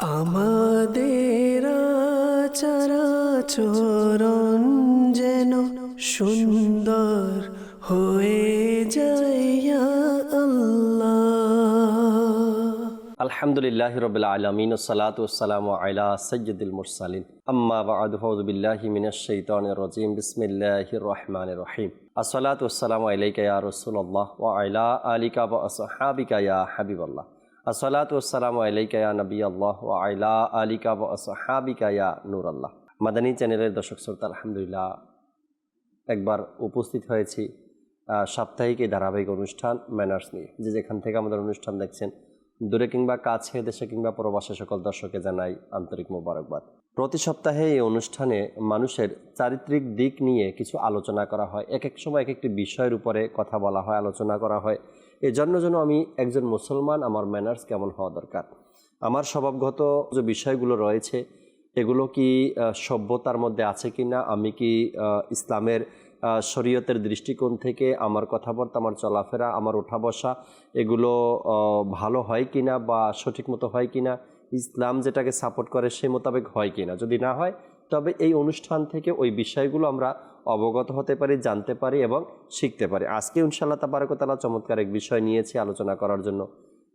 আমাদের চরাচরণ যেন সুন্দর হয়ে যায় ইয়া আল্লাহ। আলহামদুলিল্লাহি রাব্বিল আলামিন ওয়াসসালাতু ওয়াসসালামু আলা সাইয়্যিদিল মুরসালিন আম্মা বা'দু ফাউযু বিল্লাহি মিনাশ শাইতানির রাজীম বিসমিল্লাহির রহমানির রহিম আসসালাতু ওয়াসসালামু আলাইকা ইয়া রাসূলুল্লাহ ওয়া আলা আলিকা ওয়া আসহাবিকা ইয়া হাবিবাল্লাহ আসসালাতু ওয়াসসালামু আলাইকা ইয়া নবিয়াল্লাহ ওয়া আলা আলিকা ওয়া আসহাবিকা ইয়া নূরাল্লাহ। মাদানী চ্যানেলের দর্শক শ্রোতা, আলহামদুলিল্লাহ একবার উপস্থিত হয়েছি সাপ্তাহিক এই ধারাবাহিক অনুষ্ঠান ম্যানার্স নিয়ে। যেখান থেকে আমাদের অনুষ্ঠান দেখছেন, দূরে কিংবা কাছে, দেশে কিংবা প্রবাসে, সকল দর্শককে জানাই আন্তরিক মোবারকবাদ। প্রতি সপ্তাহে এই অনুষ্ঠানে মানুষের চারিত্রিক দিক নিয়ে কিছু আলোচনা করা হয়। এক এক সময় এক একটি বিষয়ের উপরে কথা বলা হয়, আলোচনা করা হয়। এই জন্য আমি একজন মুসলমান, আমার ম্যানার্স কেমন হওয়া দরকার, আমার স্বভাবগত যে বিষয়গুলো রয়েছে এগুলো কি সভ্যতার মধ্যে আছে কি না, আমি কি ইসলামের শরীয়তের দৃষ্টিকোণ থেকে আমার কথাবার্তা, আমার চলাফেরা, আমার ওঠা বসা এগুলো ভালো হয় কিনা বা সঠিক মতো হয় কিনা, ইসলাম যেটাকে সাপোর্ট করে সেই মোতাবেক হয় কিনা। যদি না হয় তবে এই অনুষ্ঠান থেকে ওই বিষয়গুলো আমরা অবগত হতে পারি, জানতে পারি এবং শিখতে পারি। আজকে ইনশাআল্লাহ তাবারক ওয়া তাআলা চমৎকার এক বিষয় নিয়েছি আলোচনা করার জন্য,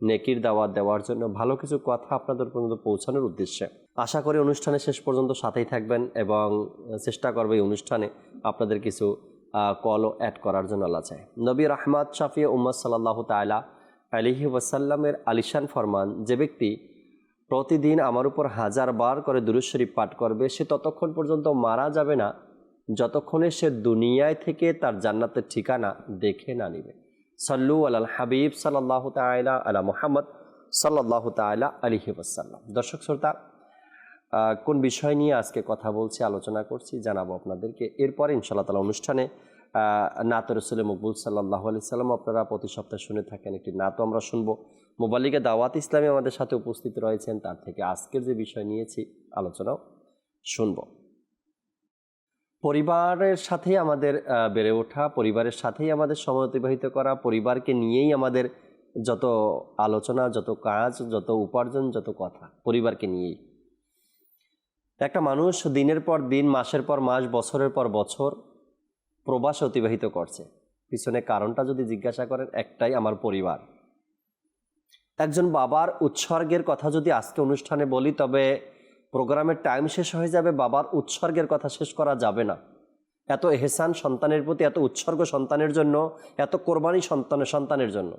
নেকির দাওয়াত দেওয়ার জন্য, ভালো কিছু কথা আপনাদের পর্যন্ত পৌঁছানোর উদ্দেশ্যে। আশা করি অনুষ্ঠানে শেষ পর্যন্ত সাথেই থাকবেন এবং চেষ্টা করবে এই অনুষ্ঠানে আপনাদের কিছু কলও অ্যাড করার জন্য আল্লাহ চায়। নবী রাহমাত শাফি উম্মাত সাল্লাল্লাহু তাআলা আলাইহি ওয়াসাল্লামের আলিশান ফরমান, যে ব্যক্তি প্রতিদিন আমার উপর 1000 বার করে দুরূদ শরীফ পাঠ করবে, সে ততক্ষণ পর্যন্ত মারা যাবে না যতক্ষণে সে দুনিয়ায় থেকে তার জান্নাতের ঠিকানা দেখে না নিবে। সাল্লু আলাল হাবিব সাল্লাল্লাহু তাআলা আলা মুহাম্মদ সাল্লাল্লাহু তাআলা আলাইহি ওয়াসাল্লাম। দর্শক শ্রোতা, কোন বিষয় নিয়ে আজকে কথা বলছি, আলোচনা করছি জানাবো আপনাদেরকে। এরপরে ইনশাআল্লাহ তাআলা অনুষ্ঠানে নাত রাসূল মকবুল সাল্লাল্লাহু আলাইহি সাল্লাম আপনারা প্রতি সপ্তাহে শুনে থাকেন, একটি নাতও আমরা শুনবো। মুবাল্লিগে দাওয়াত ইসলামী আমাদের সাথে উপস্থিত রয়েছেন, তার থেকে আজকের যে বিষয় নিয়েছি আলোচনাও শুনবো। পরিবারের সাথেই আমাদের বেড়ে ওঠা, পরিবারের সাথেই আমাদের সময় অতিবাহিত করা, পরিবারকে নিয়েই আমাদের যত আলোচনা, যত কাজ, যত উপার্জন, যত কথা পরিবারকে নিয়েই। একটা মানুষ দিনের পর দিন, মাসের পর মাস, বছরের পর বছর প্রবাসে অতিবাহিত করছে। পিছনে কারণটা যদি জিজ্ঞাসা করেন, একটাই, আমার পরিবার। একজন বাবার উৎসর্গের কথা যদি আজকে অনুষ্ঠানে বলি তবে প্রোগ্রামের টাইম শেষ হয়ে যাবে, বাবার উৎসর্গের কথা শেষ করা যাবে না। এত এহসান সন্তানের প্রতি, এত উৎসর্গ সন্তানের জন্য, এত কোরবানি সন্তানের জন্য।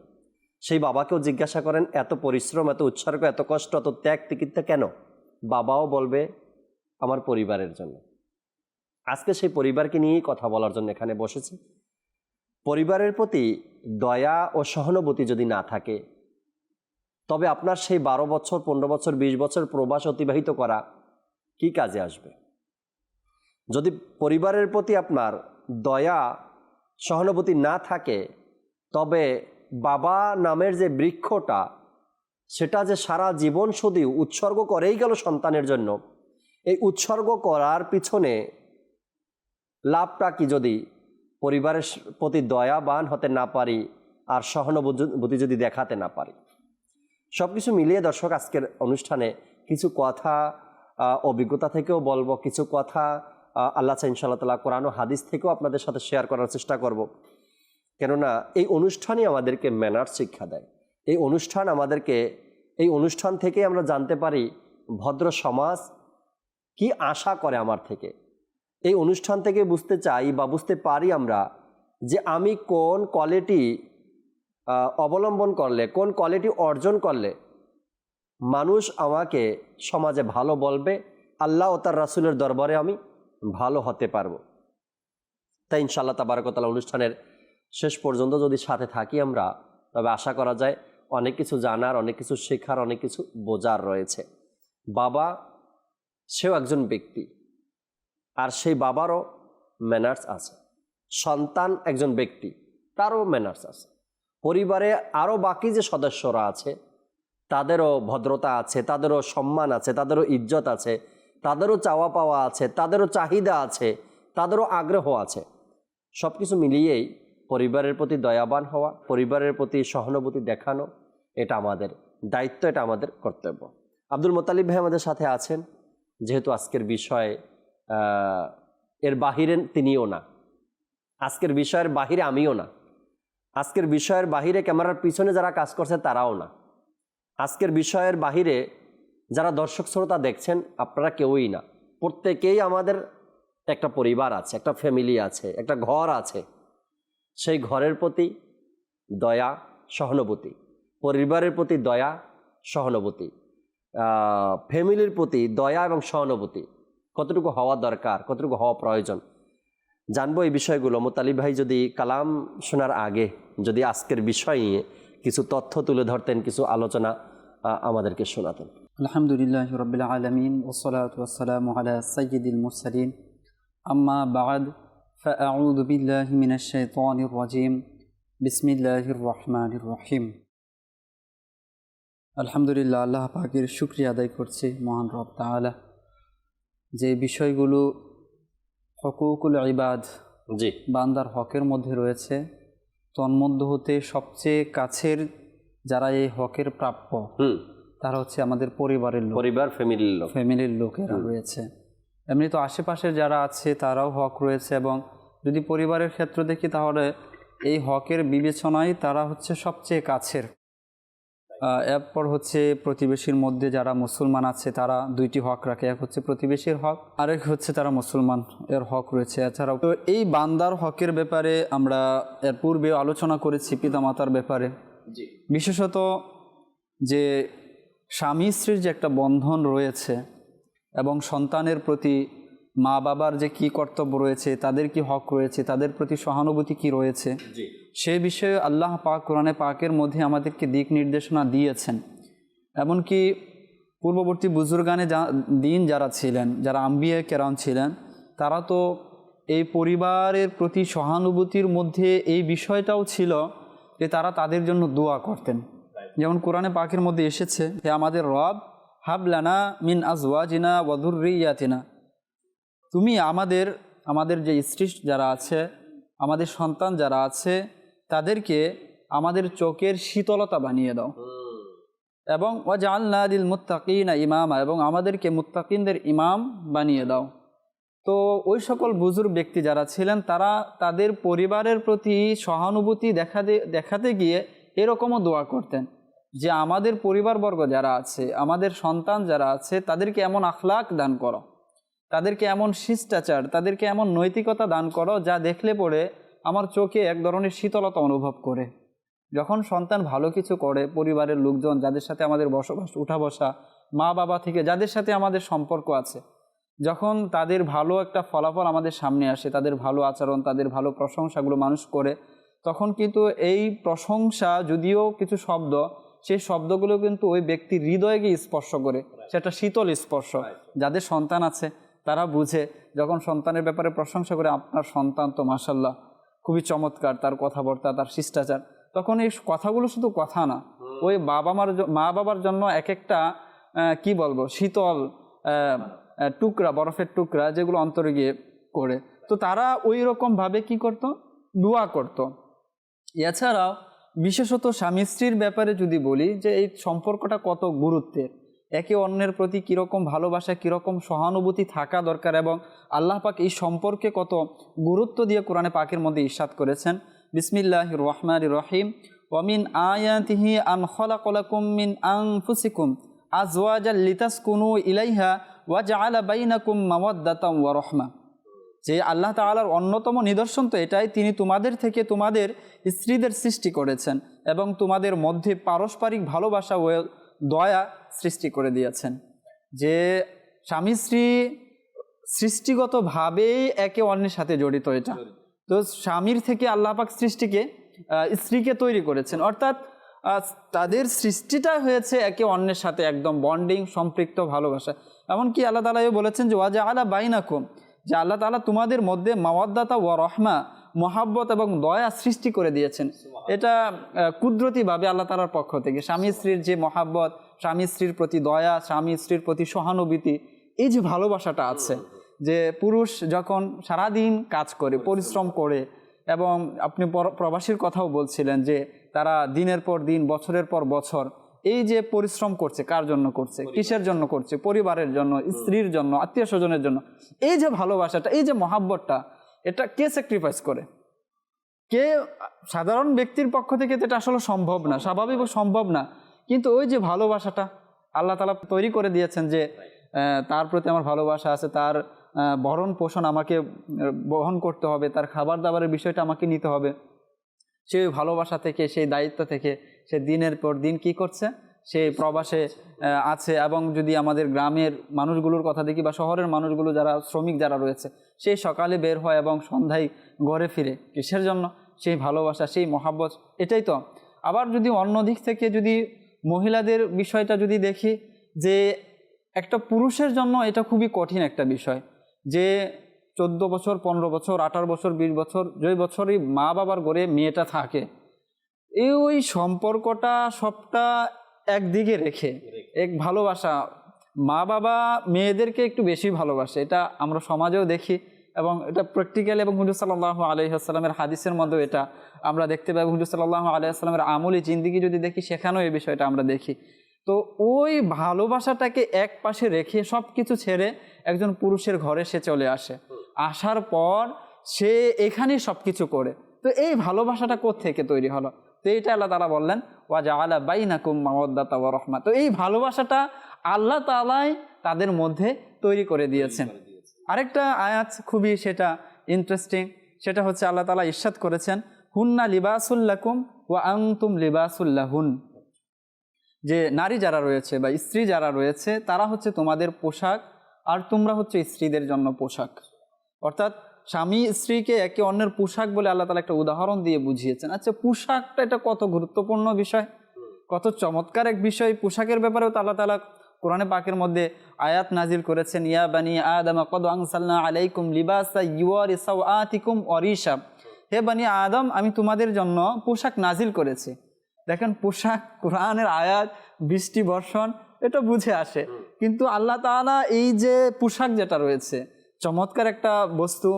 সেই বাবাকেও জিজ্ঞাসা করেন, এত পরিশ্রম, এত উৎসর্গ, এত কষ্ট, এত ত্যাগ তিতিক্ষা কেন? বাবাও বলবে আমার পরিবারের জন্য। আজকে সেই পরিবারকে নিয়েই কথা বলার জন্য এখানে বসেছি। পরিবারের প্রতি দয়া ও সহানুভূতি যদি না থাকে তবে আপনার সেই 12 বছর, 15 বছর, 20 বছর প্রবাস অতিবাহিত করা কি কাজে আসবে? যদি পরিবারের প্রতি আপনার দয়া সহানুভূতি না থাকে তবে বাবা নামের যে বৃক্ষটা, সেটা যে সারা জীবন শুধু উৎসর্গ করেই গেল সন্তানের জন্য, এই উৎসর্গ করার পিছনে লাভটা কি যদি পরিবারের প্রতি দয়াবান হতে না পারি আর সহানুভূতি যদি দেখাতে না পারি? সব কিছু মিলিয়ে দর্শক, আজকের অনুষ্ঠানে কিছু কথা অভিজ্ঞতা থেকেও বলবো, কিছু কথা আল্লাহ ইনশাআল্লাহ তাআলা কোরআন ও হাদিস থেকেও আপনাদের সাথে শেয়ার করার চেষ্টা করব। কেননা এই অনুষ্ঠানই আমাদেরকে ম্যানার শিক্ষা দেয়। এই অনুষ্ঠান থেকে আমরা জানতে পারি ভদ্র সমাজ কি আশা করে আমার থেকে। এই অনুষ্ঠান থেকে বুঝতে চাই বা বুঝতে পারি আমরা যে আমি কোন কোয়ালিটি অবলম্বন করলে, কোন কোয়ালিটি অর্জন করলে মানুষ আমাকে সমাজে ভালো বলবে, আল্লাহ ও তার রাসূলের দরবারে আমি ভালো হতে পারবো। তাই ইনশাআল্লাহ তাবারক ওয়া তাআলা অনুষ্ঠানের শেষ পর্যন্ত যদি সাথে থাকি আমরা, তবে আশা করা যায় অনেক কিছু জানার, অনেক কিছু শেখার, অনেক কিছু বোঝার রয়েছে। বাবা সেও একজন ব্যক্তি, আর সেই বাবারও ম্যানার্স আছে। সন্তান একজন ব্যক্তি, তারও ম্যানার্স আছে। পরিবারে আরও বাকি যে সদস্যরা আছে তাদেরও ভদ্রতা আছে, তাদেরও সম্মান আছে, তাদেরও ইজ্জত আছে, তাদেরও চাওয়া পাওয়া আছে, তাদেরও চাহিদা আছে, তাদেরও আগ্রহ আছে। সব কিছু মিলিয়েই পরিবারের প্রতি দয়াবান হওয়া, পরিবারের প্রতি সহানুভূতি দেখানো, এটা আমাদের দায়িত্ব, এটা আমাদের কর্তব্য। আব্দুল মোত্তালিব ভাই আমাদের সাথে আছেন, যেহেতু আজকের বিষয় এর বাহিরে তিনিও না, আজকের বিষয়ের বাহিরে আমিও না, আজকের বিষয়ের বাহিরে ক্যামেরার পিছনে যারা কাজ করছে তারাও না, আজকের বিষয়ের বাহিরে যারা দর্শক শ্রোতা দেখছেন আপনারা কেউই না। প্রত্যেকেই আমাদের একটা পরিবার আছে, একটা ফ্যামিলি আছে, একটা ঘর আছে। সেই ঘরের প্রতি দয়া সহানুভূতি, পরিবারের প্রতি দয়া সহানুভূতি, ফ্যামিলির প্রতি দয়া এবং সহানুভূতি কতটুকু হওয়া দরকার, কতটুকু হওয়া প্রয়োজন জানবো এই বিষয়গুলো। মোত্তালিব ভাই যদি কালাম শোনার আগে যদি আজকের বিষয় নিয়ে কিছু তথ্য তুলে ধরতেন, কিছু আলোচনা আমাদেরকে শোনাতেন। আলহামদুলিল্লাহি রাব্বিল আলামিন ওয়াসসালাতু ওয়াসসালামু আলা সাইয়্যিদিল মুরসালিন আম্মা বা'দ ফাআউযু বিল্লাহি মিনাশ শাইতানির রাজীম বিসমিল্লাহির রহমানির রহিম। আলহামদুলিল্লাহ, আল্লাহ পাকের শুকরিয়া আদায় করছি মহান রব তাআলা, যে বিষয়গুলো হুকুকুল ইবাদ, জি, বান্দার হকের মধ্যে রয়েছে, তন্মধ্য হতে সবচেয়ে কাছের যারা এই হকের প্রাপ্য তারা হচ্ছে আমাদের পরিবারের লোক, পরিবার ফ্যামিলির লোকেরা রয়েছে। এমনি তো আশেপাশের যারা আছে তারাও হক রয়েছে, এবং যদি পরিবারের ক্ষেত্র দেখি তাহলে এই হকের বিবেচনায় তারা হচ্ছে সবচেয়ে কাছের। এরপর হচ্ছে প্রতিবেশীর মধ্যে যারা মুসলমান আছে তারা দুইটি হক রাখে, এক হচ্ছে প্রতিবেশীর হক, আরেক হচ্ছে তারা মুসলমান এর হক রয়েছে। এছাড়াও তো এই বান্দার হকের ব্যাপারে আমরা এর পূর্বে আলোচনা করেছি পিতামাতার ব্যাপারে, বিশেষত যে স্বামী স্ত্রীর যে একটা বন্ধন রয়েছে এবং সন্তানের প্রতি মা বাবার যে কি কর্তব্য রয়েছে, তাদের কি হক রয়েছে, তাদের প্রতি সহানুভূতি কি রয়েছে, সেই বিষয়ে আল্লাহ পাক কোরআনে পাকের মধ্যে আমাদেরকে দিক নির্দেশনা দিয়েছেন। এমনকি পূর্ববর্তী বুজুর্গানে দিন যারা ছিলেন, যারা আম্বিয়া কেরাম ছিলেন, তারা তো এই পরিবারের প্রতি সহানুভূতির মধ্যে এই বিষয়টাও ছিল যে তারা তাদের জন্য দোয়া করতেন। যেমন কোরআনে পাকের মধ্যে এসেছে, হে আমাদের রব, হাবলানা মিন আজওয়াজিনা ওয়া যুররিয়াতিনা, তুমি আমাদের যে স্ত্রী যারা আছে, আমাদের সন্তান যারা আছে, তাদেরকে আমাদের চোখের শীতলতা বানিয়ে দাও, এবং ওয়াজআলনা লিল মুত্তাকিনা ইমামা, এবং আমাদেরকে মুত্তাকিনদের ইমাম বানিয়ে দাও। তো ওই সকল বুজুর্গ ব্যক্তি যারা ছিলেন তারা তাদের পরিবারের প্রতি সহানুভূতি দেখাতে গিয়ে এরকমও দোয়া করতেন যে আমাদের পরিবারবর্গ যারা আছে, আমাদের সন্তান যারা আছে, তাদেরকে এমন আখলাক দান করো, তাদেরকে এমন শিষ্টাচার, তাদেরকে এমন নৈতিকতা দান করো যা দেখলে পরে আমার চোখে এক ধরনের শীতলতা অনুভব করে। যখন সন্তান ভালো কিছু করে, পরিবারের লোকজন যাদের সাথে আমাদের বসবাস, উঠা বসা, মা বাবা থেকে যাদের সাথে আমাদের সম্পর্ক আছে, যখন তাদের ভালো একটা ফলাফল আমাদের সামনে আসে, তাদের ভালো আচরণ, তাদের ভালো প্রশংসাগুলো মানুষ করে, তখন কিন্তু এই প্রশংসা যদিও কিছু শব্দ, সেই শব্দগুলো কিন্তু ওই ব্যক্তির হৃদয়ে গিয়ে স্পর্শ করে, সেটা শীতল স্পর্শ। যাদের সন্তান আছে তারা বুঝে, যখন সন্তানের ব্যাপারে প্রশংসা করে, আপনার সন্তান তো মাশাল্লাহ খুবই চমৎকার, তার কথাবার্তা, তার শিষ্টাচার, তখন এই কথাগুলো শুধু কথা না, ওই মা বাবার জন্য এক একটা কি বলবো শীতল টুকরা, বরফের টুকরা, যেগুলো অন্তরে গিয়ে করে। তো তারা ওই রকমভাবে কি করত, দোয়া করত। এছাড়াও বিশেষত স্বামী স্ত্রীর ব্যাপারে যদি বলি যে এই সম্পর্কটা কত গুরুত্বের, একে অন্যের প্রতি কীরকম ভালোবাসা, কীরকম সহানুভূতি থাকা দরকার, এবং আল্লাহ পাক এই সম্পর্কে কত গুরুত্ব দিয়ে কোরআনে পাকের মধ্যে ইরশাদ করেছেন। বিসমিল্লাহির রহমানির রহিম। ওয়ামিন আয়াতিহি আন খালাকালাকুম মিন আনফুসিকুম আজওয়াজাল লিতাসকুনু ইলাইহা ওয়া জাআলা বাইনাকুম মাওয়াদ্দাতাম ওয়া রাহমা। যে আল্লাহ তাআলার অন্যতম নিদর্শন তো এটাই, তিনি তোমাদের থেকে তোমাদের স্ত্রীদের সৃষ্টি করেছেন এবং তোমাদের মধ্যে পারস্পরিক ভালোবাসা ও দয়া সৃষ্টি করে দিয়েছেন। যে স্বামী স্ত্রী সৃষ্টিগতভাবেই একে অন্যের সাথে জড়িত। এটা তো স্বামীর থেকে আল্লাহ পাক স্ত্রীকে তৈরি করেছেন, অর্থাৎ তাদের সৃষ্টিটা হয়েছে একে অন্যের সাথে একদম বন্ডিং, সম্পৃক্ত, ভালোবাসা। এমনকি আল্লাহ তাআলা বলেছেন যে ওয়া জাআলা বাইনাকুম, যে আল্লাহ তাআলা তোমাদের মধ্যে মাওয়াদ্দাতা ওয়া রাহমা, মহাব্বত এবং দয়া সৃষ্টি করে দিয়েছেন। এটা কুদরতিভাবে আল্লাহ তাআলার পক্ষ থেকে স্বামী স্ত্রীর যে মহাব্বত, স্বামী স্ত্রীর প্রতি দয়া, স্বামী স্ত্রীর প্রতি সহানুভূতি, এই যে ভালোবাসাটা আছে, যে পুরুষ যখন সারাদিন কাজ করে, পরিশ্রম করে, এবং আপনি প্রবাসীর কথাও বলছিলেন যে তারা দিনের পর দিন, বছরের পর বছর এই যে পরিশ্রম করছে, কার জন্য করছে, কিসের জন্য করছে? পরিবারের জন্য, স্ত্রীর জন্য, আত্মীয় স্বজনের জন্য। এই যে ভালোবাসাটা, এই যে মহাব্বতটা, এটা কে স্যাক্রিফাইস করে? কে? সাধারণ ব্যক্তির পক্ষ থেকে তো এটা আসলে সম্ভব না, স্বাভাবিক সম্ভব না। কিন্তু ওই যে ভালোবাসাটা আল্লাহ তাআলা তৈরি করে দিয়েছেন যে তার প্রতি আমার ভালোবাসা আছে, তার ভরণ পোষণ আমাকে বহন করতে হবে, তার খাবার দাবারের বিষয়টা আমাকে নিতে হবে। সেই ভালোবাসা থেকে, সেই দায়িত্ব থেকে সে দিনের পর দিন কি করছে? সে প্রবাসে আছে। এবং যদি আমাদের গ্রামের মানুষগুলোর কথা দেখি বা শহরের মানুষগুলো যারা শ্রমিক যারা রয়েছে, সেই সকালে বের হয় এবং সন্ধ্যায় ঘরে ফিরে। কিসের জন্য? সেই ভালোবাসা, সেই মহাব্বত, এটাই তো। আবার যদি অন্য দিক থেকে যদি মহিলাদের বিষয়টা যদি দেখি, যে একটা পুরুষের জন্য এটা খুবই কঠিন একটা বিষয়, যে 14 বছর, 15 বছর, 18 বছর, 20 বছর, যে বছরই মা বাবার ঘরে মেয়েটা থাকে, ওই সম্পর্কটা সবটা একদিকে রেখে এক ভালোবাসা, মা বাবা মেয়েদেরকে একটু বেশি ভালোবাসে, এটা আমরা সমাজেও দেখি এবং এটা প্র্যাকটিক্যাল। এবং হুজুর সাল্লাল্লাহু আলাইহি ওয়াসাল্লামের হাদিসের মধ্যেও এটা আমরা দেখতে পাই। হুজুর সাল্লাল্লাহু আলাইহি ওয়াসাল্লামের আমলি জিন্দেগি যদি দেখি, সেখানেও এই বিষয়টা আমরা দেখি। তো ওই ভালোবাসাটাকে এক পাশে রেখে সব কিছু ছেড়ে একজন পুরুষের ঘরে সে চলে আসে, আসার পর সে এখানেই সব কিছু করে। তো এই ভালোবাসাটা কোত্থেকে তৈরি হলো? তো এইটা আল্লাহ তাআলা বললেন, ওয়া জাআলা বাইনাকুম মাওয়াদ্দাতা ওয়া রাহমা। তো এই ভালোবাসাটা আল্লাহ তাআলাই তাদের মধ্যে তৈরি করে দিয়েছেন। আরেকটা আয়াত খুবই সেটা ইন্টারেস্টিং, সেটা হচ্ছে আল্লাহ তাআলা ইরশাদ করেছেন, হুন্না লিবাসুল লাকুম ওয়া আনতুম লিবাসুল লাহুন। যে নারী যারা রয়েছে বা স্ত্রী যারা রয়েছে, তারা হচ্ছে তোমাদের পোশাক আর তোমরা হচ্ছে স্ত্রীদের জন্য পোশাক। অর্থাৎ স্বামী স্ত্রীকে একে অন্যের পোশাক বলে আল্লাহ তাআলা একটা উদাহরণ দিয়ে বুঝিয়েছেন। আচ্ছা, পোশাকটা এটা কত গুরুত্বপূর্ণ বিষয়, কত চমৎকার এক বিষয়। পোশাকের ব্যাপারেও তো আল্লাহ তাআলা কোরআনে পাকের মধ্যে আয়াত নাজিল করেছেন, ইয়া বানি আদম কদ আনসালনা আলাইকুম লিবাসা ইউয়ারি সাওআতিকুম ওয়া রিশা। হে বানি আদম, আমি তোমাদের জন্য পোশাক নাজিল করেছি। দেখেন, পোশাক, কোরআনের আয়াত, বৃষ্টি বর্ষণ, এটা বুঝে আসে। কিন্তু আল্লাহ তাআলা এই যে পোশাক যেটা রয়েছে, চমৎকার একটা বস্তু,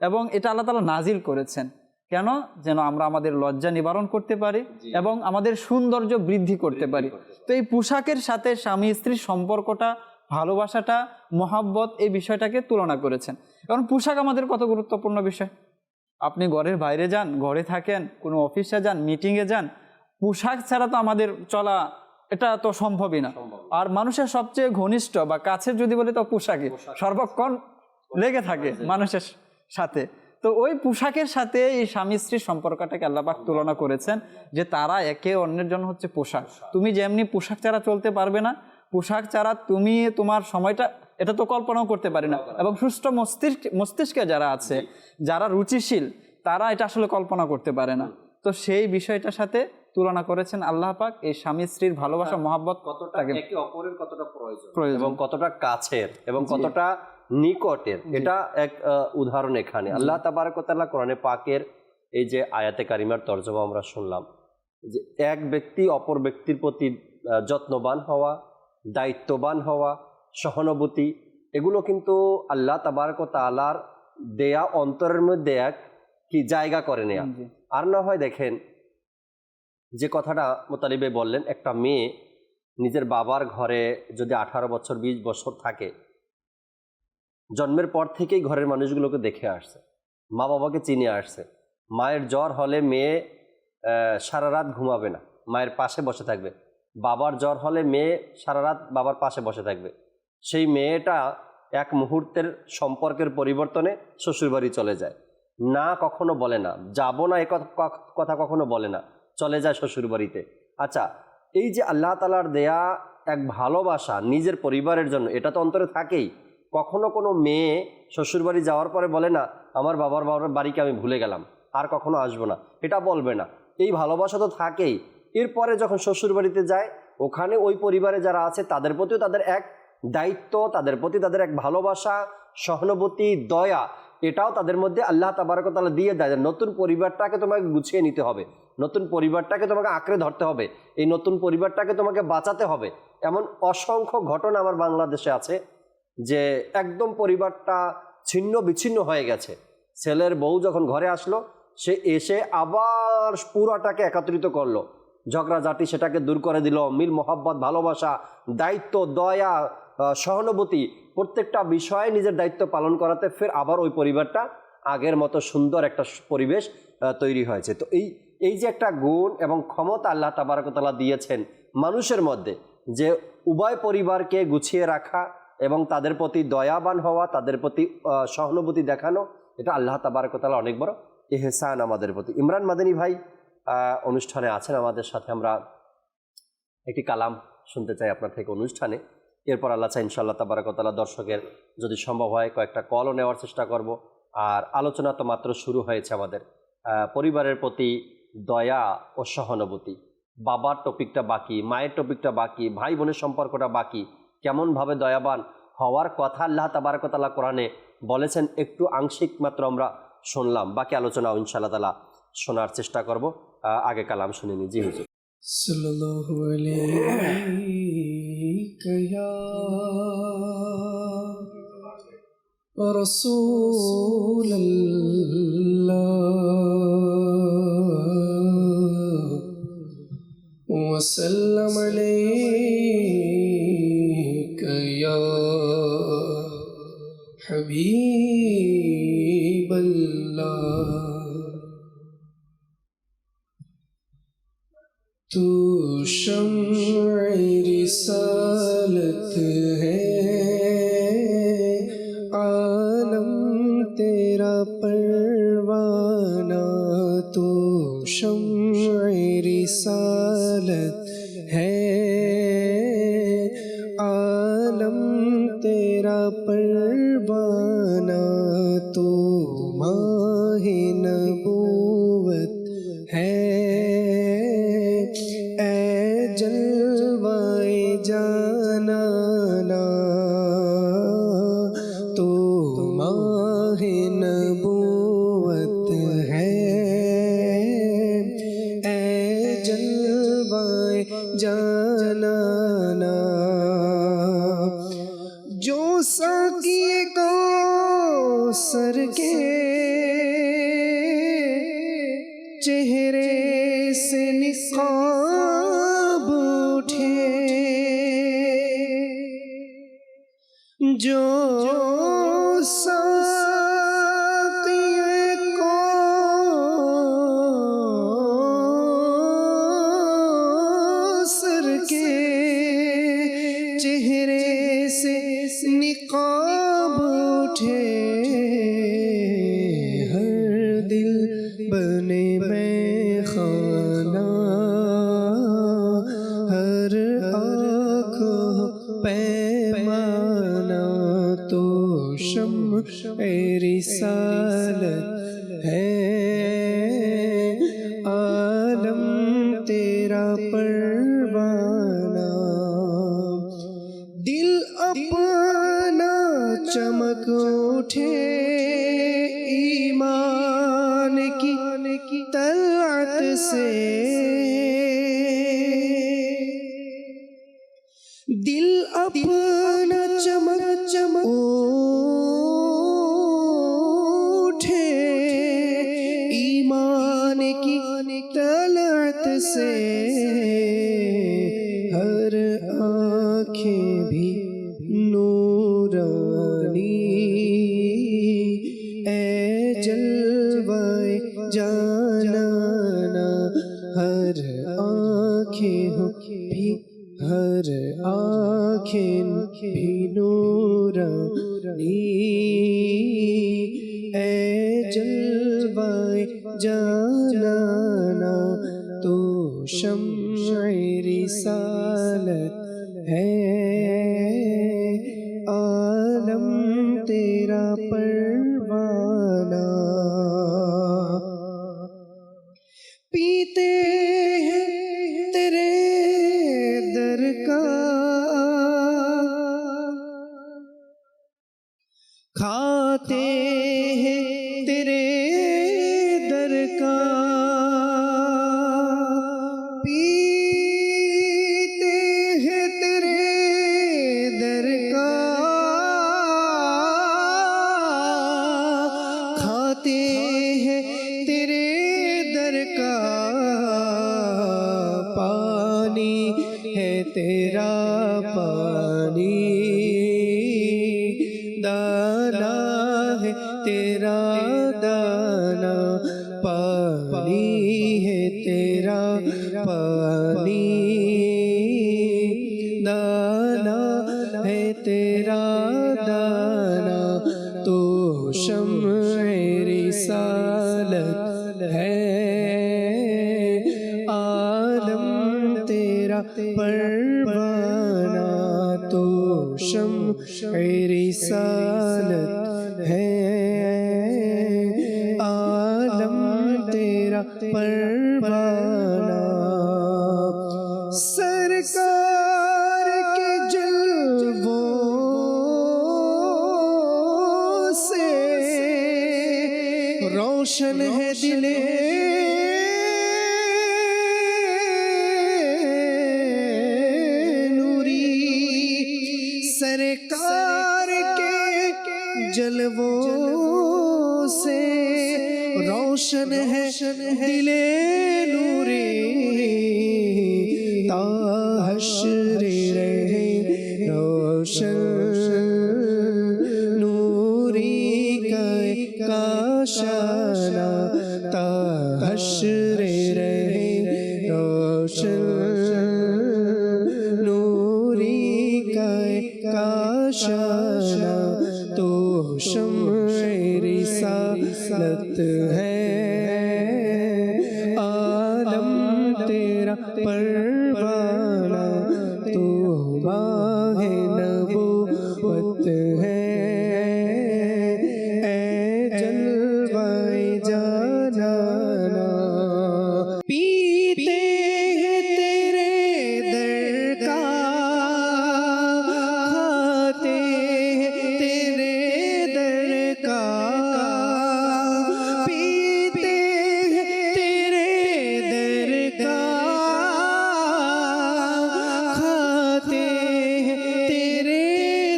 এবং এটা আল্লাহ তাআলা নাজিল করেছেন কেন? যেন আমরা আমাদের লজ্জা নিবারণ করতে পারি এবং আমাদের সৌন্দর্য বৃদ্ধি করতে পারি। তো এই পোশাকের সাথে স্বামী স্ত্রীর সম্পর্কটা, ভালোবাসাটা, মহাব্বত, এই বিষয়টাকে তুলনা করেছেন। কারণ পোশাক আমাদের কত গুরুত্বপূর্ণ বিষয়। আপনি ঘরের বাইরে যান, ঘরে থাকেন, কোনো অফিসে যান, মিটিংয়ে যান, পোশাক ছাড়া তো আমাদের চলা এটা তো সম্ভবই না। আর মানুষের সবচেয়ে ঘনিষ্ঠ বা কাছের যদি বলি, তো পোশাকই সর্বক্ষণ লেগে থাকে মানুষের সাথে। তো ওই পোশাকের সাথে এই স্বামী স্ত্রীর সম্পর্কটাকে আল্লাহ পাক তুলনা করেছেন, যে তারা একে অন্যের জন্য হচ্ছে পোশাক। তুমি যেমনি পোশাক ছাড়া চলতে পারবে না, পোশাক ছাড়া তুমি তোমার সময়টা, এটা তো কল্পনাও করতে পারি না। এবং সুস্থ মস্তিষ্কে যারা আছে, যারা রুচিশীল, তারা এটা আসলে কল্পনা করতে পারে না। তো সেই বিষয়টার সাথে তুলনা করেছেন আল্লাহ পাক এই স্বামী স্ত্রীর ভালোবাসা, মহাব্বত কতটা একে অপরের কতটা প্রয়োজন এবং কতটা কাছের এবং কতটা নিকটের, এটা এক উদাহরণ এখানে আল্লাহ তাবারক ওয়া তাআলা কোরআনে পাকের এই যে আয়াতে কারিমার তরজমা আমরা শুনলাম, যে এক ব্যক্তি অপর ব্যক্তির প্রতি যত্নবান হওয়া, দায়িত্ববান হওয়া, সহানুভূতি, এগুলো কিন্তু আল্লাহ তাবারক ওয়া তাআলার দেয়া অন্তরের মধ্যে এক কি জায়গা করে নেয়া। আর না হয় দেখেন, যে কথাটা মোতালিবে বললেন, একটা মেয়ে নিজের বাবার ঘরে যদি 18 বছর 20 বছর থাকে, জন্মের পর থেকেই ঘরের মানুষগুলোকে দেখে আসছে, মা বাবাকে চিনে আসছে। মায়ের জ্বর হলে মেয়ে সারা রাত ঘুমাবে না, মায়ের পাশে বসে থাকবে। বাবার জ্বর হলে মেয়ে সারা রাত বাবার পাশে বসে থাকবে। সেই মেয়েটা এক মুহূর্তের সম্পর্কের পরিবর্তনে শ্বশুরবাড়ি চলে যায়, না কখনো বলে না যাব না, এ কথা কখনো বলে না, চলে যায় শ্বশুরবাড়িতে। আচ্ছা, এই যে আল্লাহ তাআলার দেয়া এক ভালোবাসা নিজের পরিবারের জন্য, এটা তো অন্তরে থাকেই। কখনো কোনো মেয়ে শ্বশুরবাড়ি যাওয়ার পরে বলে না, আমার বাবার বাড়িকে আমি ভুলে গেলাম, আর কখনো আসবো না, এটা বলবে না। এই ভালোবাসা তো থাকেই। এরপরে যখন শ্বশুরবাড়িতে যায়, ওখানে ওই পরিবারে যারা আছে তাদের প্রতিও তাদের এক দায়িত্ব, তাদের প্রতি তাদের এক ভালোবাসা, সহানুভূতি, দয়া, এটাও তাদের মধ্যে আল্লাহ তাবারক ওয়া তাআলা দিয়ে দেয়। নতুন পরিবারটাকে তোমাকে গুছিয়ে নিতে হবে, নতুন পরিবারটাকে তোমাকে আঁকড়ে ধরতে হবে, এই নতুন পরিবারটাকে তোমাকে বাঁচাতে হবে। এমন অসংখ্য ঘটনা আমার বাংলাদেশে আছে, যে একদম পরিবারটা ছিন্ন বিচ্ছিন্ন হয়ে গেছে। ছেলের বউ যখন ঘরে আসলো, সে এসে আবার পুরাটাকে একত্রিত করলো, ঝগড়াঝাটি সেটাকে দূর করে দিল, মিল মোহাব্বত ভালোবাসা দায়িত্ব দয়া সহানুভূতি প্রত্যেকটা বিষয়ে নিজের দায়িত্ব পালন করাতে ফের আবার ওই পরিবারটা আগের মতো সুন্দর একটা পরিবেশ তৈরি হয়েছে। তো এই যে একটা গুণ এবং ক্ষমতা আল্লাহ তাবারক ওয়া তাআলা দিয়েছেন মানুষের মধ্যে, যে উভয় পরিবারকে গুছিয়ে রাখা এবং তাদের প্রতি দয়াবান হওয়া, তাদের প্রতি সহানুভূতি দেখানো, এটা আল্লাহ তাবারক ওয়া তাআলা অনেক বড় ইহসান আমাদের প্রতি। ইমরান মাদানী ভাই অনুষ্ঠানে আছেন আমাদের সাথে, আমরা একটি কালাম শুনতে চাই আপনার থেকে অনুষ্ঠানে। এরপর আল্লাহ চাই ইনশাআল্লাহ তাবারক ওয়া তাআলা দর্শকের যদি সম্ভব হয় কয়েকটা কলও নেওয়ার চেষ্টা করব। আর আলোচনা তো মাত্র শুরু হয়েছে আমাদের, পরিবারের প্রতি দয়া ও সহানুভূতি, বাবার টপিকটা বাকি, মায়ের টপিকটা বাকি, ভাই বোনের সম্পর্কটা বাকি, কেমনভাবে দয়াবান হওয়ার কথা আল্লাহ তাবারক ওয়া তাআলা কোরআনে বলেছেন একটু আংশিক মাত্র আমরা শুনলাম, বাকি আলোচনাও ইনশাআল্লাহ তাআলা শোনার চেষ্টা করব। আগে কালাম শুনে নি। জি হুজুর। সাল্লাল্লাহু আলাইকা ইয়া রাসূলুল্লাহ ওয়া সাল্লাম আলাইকা ইয়া হাবিবাল্লাহ। तू शम्अ रिसालत है, आलम तेरा परवाना। तू शम्अ रिसालत है, आलम तेरा परवाना। तू माहे नबूवत है, जलवाए जानाना। तो माहे नबूवत है, ए जलवाए जानाना। जो साकिए कौसर के चेहरे से निकाब उठे, जो साक़िए कौसर के चेहरे से निकाब उठे, हर दिल बने में खाना, हर आँख पैमाना। तो शम्अ रिसालत है, आलम तेरा परवाना। दिल अपना चमक उठे, ईमान की तलअत से। दिल अपना चमक उठे, ईमान की तलअत से। हर आँखें भी नूरानी, ए जलवाए जानाना। हर आँखें भी, हर आँखें भी नूरानी, ए जलवाए जानाना। तो शम्अ रिसालत है, आलम तेरा परवाना। पीते हैं तेरे दर का, खाते हैं तेरे दर का। पीते हैं तेरे दर का, खाते हैं तेरे दर का। तेरा दाना पानी है तेरा पानी दाना है तेरा दाना तो शम्अ रिसालत है आलम तेरा परवाना तो शम्अ रिसालत है आलम तेरा परवाना सरकार के जलवों से रोशन है दिले नूरी सरकार के जलवों से रोशन है दिले नूरी ताहश्र रहे रोशन नूरी का शाना ताहश्र रहे रोशन नूरी का शाना तो शम्अ रिसालत है आलम तेरा परवाना तो माहे नबूवत है ऐ जलवाए जानाना पीते हैं तेरे दर का खाते हैं तेरे दर का पीते हैं तेरे दर का खाते हैं तेरे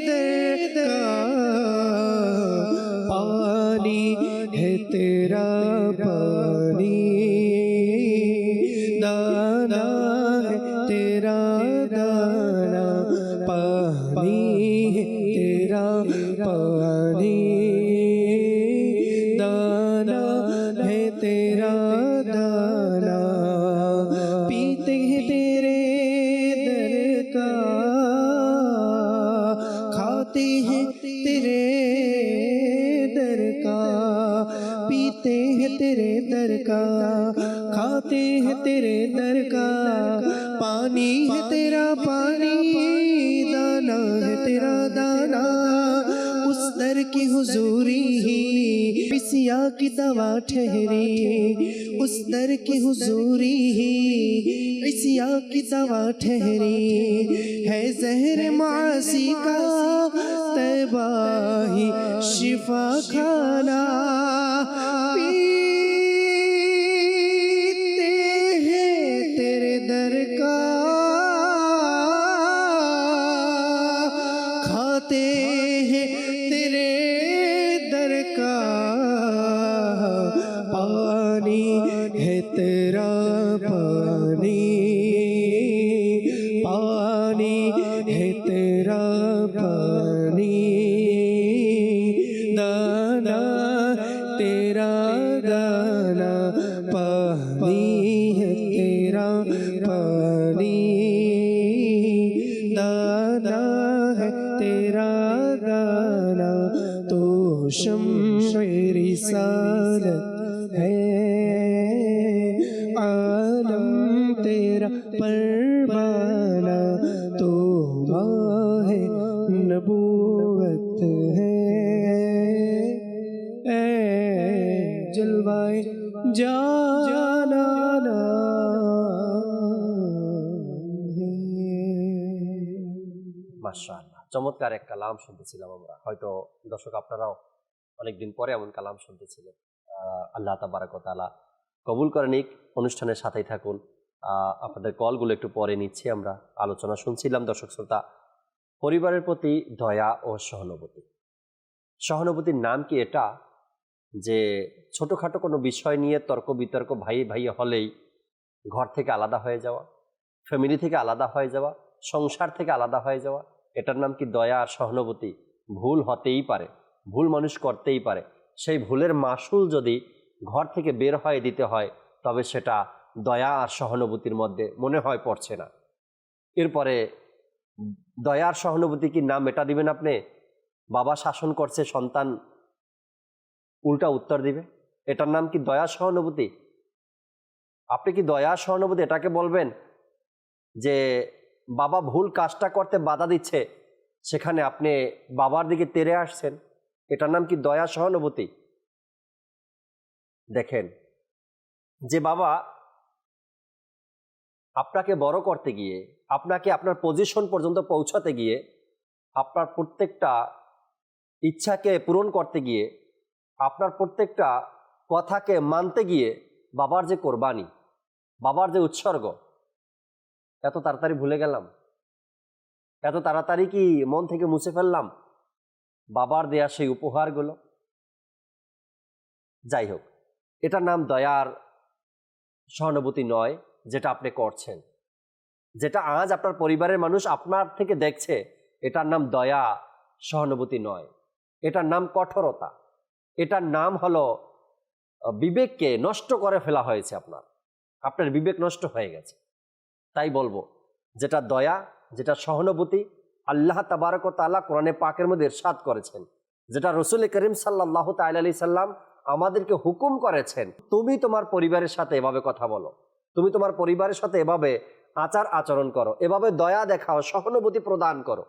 दर का पानी है तेरा पानी दाना है तेरा दाना पानी है तेरा पानी दाना है तेरा दाना पीते हैं तेरे दर का खाते हैं तेरे दर का पीते हैं तेरे दर का खाते हैं तेरे दर का पानी है तेरा पानी दाना है तेरा दाना उस दर की हुजूरी ही पिसिया की दवा ठहरी उस दर की हुजूरी ही पिसिया की दवा ठहरी है जहर मासी का तैबा ही शिफा खाना पीते हैं तेरे दर का खाते हैं तेरे दर का पानी है तेरा पानी पानी है तेरा पानी दाना तेरा दाना पानी है तेरा पानी दाना है तेरा दाना तो शम्अ रिसालत है आलम तेरा परवाना तो माहे नबूवत है ऐ जलवाए जानाना মাশাআল্লাহ, চমৎকার এক কালাম শুনতেছিলাম আমরা। হয়তো দর্শক আপনারাও অনেকদিন পরে এমন কালাম শুনতেছিলেন। আল্লাহ তাবারাক ওয়া তাআলা কবুল করে নিক। অনুষ্ঠানের সাথেই থাকুন। আপনাদের কলগুলো একটু পরে নিচ্ছি আমরা। আলোচনা শুনছিলাম দর্শক শ্রোতা, পরিবারের প্রতি দয়া ও সহানুভূতি। সহানুভূতির নাম কি এটা যে ছোটোখাটো কোনো বিষয় নিয়ে তর্ক বিতর্ক ভাই ভাই হলেই ঘর থেকে আলাদা হয়ে যাওয়া, ফ্যামিলি থেকে আলাদা হয়ে যাওয়া, সংসার থেকে আলাদা হয়ে যাওয়া, এটার নাম কি দয়া আর সহানুভূতি? ভুল হতেই পারে, ভুল মানুষ করতেই পারে, সেই ভুলের মাসুল যদি ঘর থেকে বের হয়ে দিতে হয়, তবে সেটা দয়া আর সহানুভূতির মধ্যে মনে হয় পড়ছে না। এরপরে দয়া আর সহানুভূতি কি নাম এটা দিবেন আপনি? বাবা শাসন করছে, সন্তান উল্টা উত্তর দিবে, এটার নাম কি দয়া সহানুভূতি? আপনি কি দয়া সহানুভূতি এটাকে বলবেন যে বাবা ভুল কাজটা করতে বাধা দিচ্ছে, সেখানে আপনি বাবার দিকে তেড়ে আসছেন? এটার নাম কি দয়া সহানুভূতি? দেখেন, যে বাবা আপনাকে বড় করতে গিয়ে, আপনাকে আপনার পজিশন পর্যন্ত পৌঁছাতে গিয়ে, আপনার প্রত্যেকটা ইচ্ছাকে পূরণ করতে গিয়ে, আপনার প্রত্যেকটা কথাকে মানতে গিয়ে বাবার যে কোরবানি, বাবার যে উৎসর্গ, এত তাড়াতাড়ি ভুলে গেলাম? এত তাড়াতাড়ি কি মন থেকে মুছে ফেললাম বাবার দেয়া সেই উপহারগুলো? যাই হোক, এটার নাম দয়ার সহানুভূতি নয় যেটা আপনি করছেন। যেটা আজ আপনার পরিবারের মানুষ আপনার থেকে দেখছে, এটার নাম দয়া সহানুভূতি নয়, এটার নাম কঠোরতা। এটার নাম হলো বিবেককে নষ্ট করে ফেলা হয়েছে। আপনার বিবেক নষ্ট হয়ে গেছে। তাই বলবো, যেটা দয়া, যেটা সহানুভূতি, আল্লাহ তাবারক ওয়া তাআলা কোরআনে পাকের মধ্যে ইরশাদ করেছেন, যেটা রাসূল করিম সাল্লাল্লাহু তাআলা আলাইহি সাল্লাম আমাদেরকে হুকুম করেছেন, তুমি তোমার পরিবারের সাথে এভাবে কথা বলো, তুমি তোমার পরিবারের সাথে এভাবে আচার আচরণ করো, এভাবে দয়া দেখাও, সহানুভূতি প্রদান করো।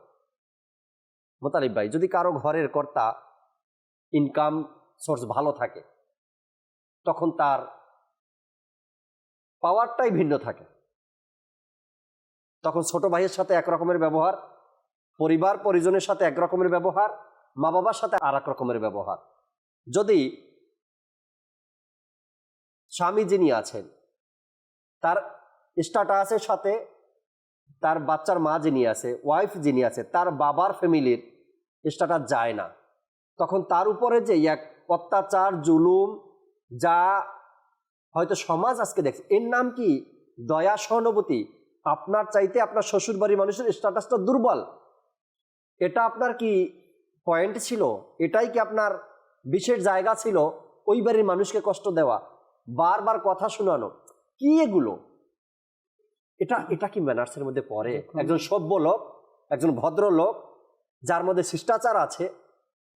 মোতালিব ভাই, যদি কারো ঘরের কর্তা ইনকাম সোর্স ভালো থাকে, তখন তার পাওয়ারটাই ভিন্ন থাকে। তখন ছোট ভাইয়ের সাথে এক রকমের ব্যবহার, পরিবার পরিজনের সাথে এক রকমের ব্যবহার, মা বাবার সাথে আর এক রকমের ব্যবহার। যদি স্বামী যিনি আছেন, তার স্ট্যাটাসের সাথে তার বাচ্চার মা যিনি আছে, ওয়াইফ যিনি আছে, তার বাবার ফ্যামিলির স্ট্যাটাস যায় না, তখন তার উপরে যে এক অত্যাচার, জুলুম, যা হয়তো সমাজ আজকে দেখছে, এর নাম কি দয়া সহানুভূতি? আপনার চাইতে আপনার শ্বশুর বাড়ির মানুষের স্ট্যাটাসটা দুর্বল, এটা আপনার কি পয়েন্ট ছিল? এটাই কি আপনার বিশেষ জায়গা ছিল? ওই বাড়ির মানুষকে কষ্ট দেওয়া, বারবার কথা শোনানো, কি এগুলো? এটা কি ম্যানার্সের মধ্যে পড়ে? একজন সভ্য লোক, একজন ভদ্র লোক, যার মধ্যে শিষ্টাচার আছে,